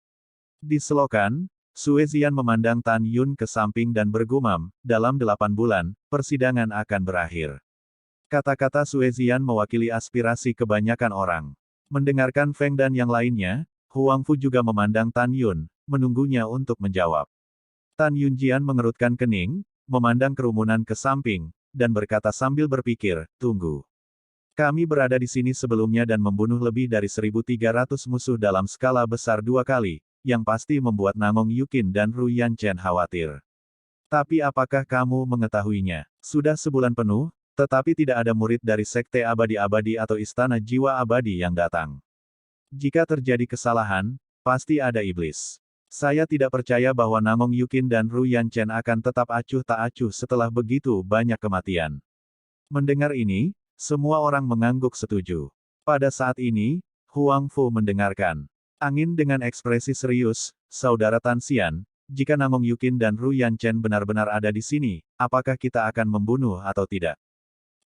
Di selokan, Sue Zian memandang Tan Yun ke samping dan bergumam, dalam 8 bulan, persidangan akan berakhir. Kata-kata Sue Zian mewakili aspirasi kebanyakan orang. Mendengarkan Feng dan yang lainnya, Huang Fu juga memandang Tan Yun, menunggunya untuk menjawab. Tan Yunjian mengerutkan kening, memandang kerumunan ke samping, dan berkata sambil berpikir, tunggu. Kami berada di sini sebelumnya dan membunuh lebih dari 1.300 musuh dalam skala besar 2 kali, yang pasti membuat Nangong Yukin dan Ru Yanchen khawatir. Tapi apakah kamu mengetahuinya? Sudah sebulan penuh, tetapi tidak ada murid dari Sekte Abadi-Abadi atau Istana Jiwa Abadi yang datang. Jika terjadi kesalahan, pasti ada iblis. Saya tidak percaya bahwa Nangong Yukin dan Ru Yanchen akan tetap acuh tak acuh setelah begitu banyak kematian. Mendengar ini, semua orang mengangguk setuju. Pada saat ini, Huang Fu mendengarkan angin dengan ekspresi serius, Saudara Tan Xian, jika Nangong Yukin dan Ru Yanchen benar-benar ada di sini, apakah kita akan membunuh atau tidak?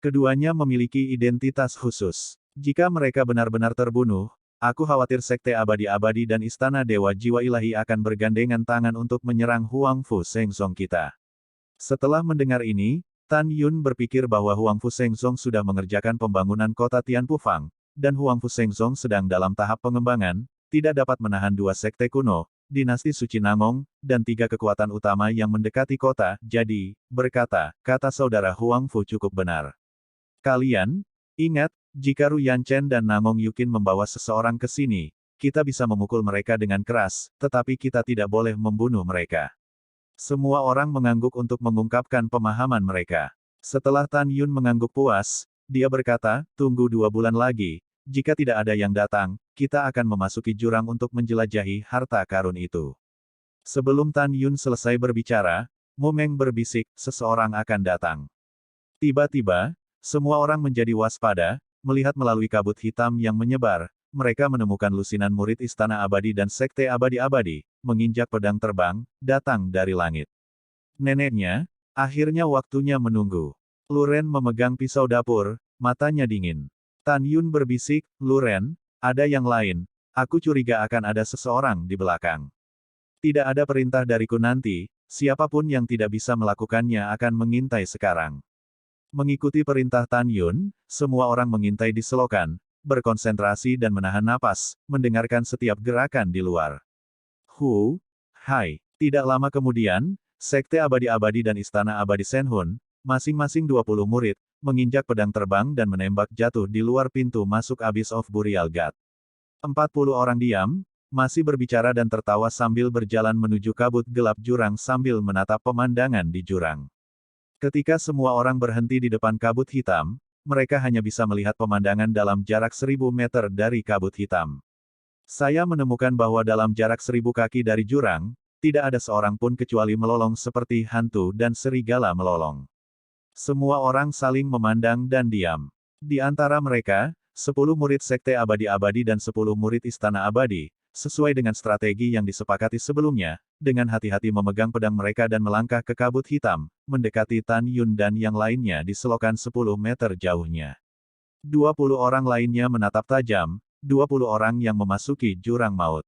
Keduanya memiliki identitas khusus. Jika mereka benar-benar terbunuh, aku khawatir Sekte Abadi-Abadi dan Istana Dewa Jiwa Ilahi akan bergandengan tangan untuk menyerang Huang Fu Shengzong kita. Setelah mendengar ini, Tan Yun berpikir bahwa Huang Fu Shengzong sudah mengerjakan pembangunan kota Tianpufang, dan Huang Fu Shengzong sedang dalam tahap pengembangan, tidak dapat menahan 2 sekte kuno, dinasti Suci Nangong, dan 3 kekuatan utama yang mendekati kota, jadi, berkata, kata saudara Huang Fu cukup benar. Kalian, ingat, jika Ru Yanchen dan Nangong Yukin membawa seseorang ke sini, kita bisa memukul mereka dengan keras, tetapi kita tidak boleh membunuh mereka. Semua orang mengangguk untuk mengungkapkan pemahaman mereka. Setelah Tan Yun mengangguk puas, dia berkata, tunggu 2 bulan lagi, jika tidak ada yang datang, kita akan memasuki jurang untuk menjelajahi harta karun itu. Sebelum Tan Yun selesai berbicara, Mo Meng berbisik, seseorang akan datang. Tiba-tiba, semua orang menjadi waspada, melihat melalui kabut hitam yang menyebar, mereka menemukan lusinan murid Istana Abadi dan Sekte Abadi-Abadi, menginjak pedang terbang, datang dari langit. Neneknya, akhirnya waktunya menunggu. Luren memegang pisau dapur, matanya dingin. Tan Yun berbisik, Luren, ada yang lain, aku curiga akan ada seseorang di belakang. Tidak ada perintah dariku nanti, siapapun yang tidak bisa melakukannya akan mengintai sekarang. Mengikuti perintah Tan Yun, semua orang mengintai di selokan, berkonsentrasi dan menahan napas, mendengarkan setiap gerakan di luar. Hai. Tidak lama kemudian, Sekte Abadi-Abadi dan Istana Abadi Senhun, masing-masing 20 murid, menginjak pedang terbang dan menembak jatuh di luar pintu masuk Abyss of Burial God. 40 orang diam, masih berbicara dan tertawa sambil berjalan menuju kabut gelap jurang sambil menatap pemandangan di jurang. Ketika semua orang berhenti di depan kabut hitam, mereka hanya bisa melihat pemandangan dalam jarak 1000 meter dari kabut hitam. Saya menemukan bahwa dalam jarak 1000 kaki dari jurang, tidak ada seorang pun kecuali melolong seperti hantu dan serigala melolong. Semua orang saling memandang dan diam. Di antara mereka, 10 murid Sekte Abadi-Abadi dan 10 murid Istana Abadi, sesuai dengan strategi yang disepakati sebelumnya, dengan hati-hati memegang pedang mereka dan melangkah ke kabut hitam, mendekati Tan Yun dan yang lainnya di selokan 10 meter jauhnya. 20 orang lainnya menatap tajam, 20 orang yang memasuki jurang maut.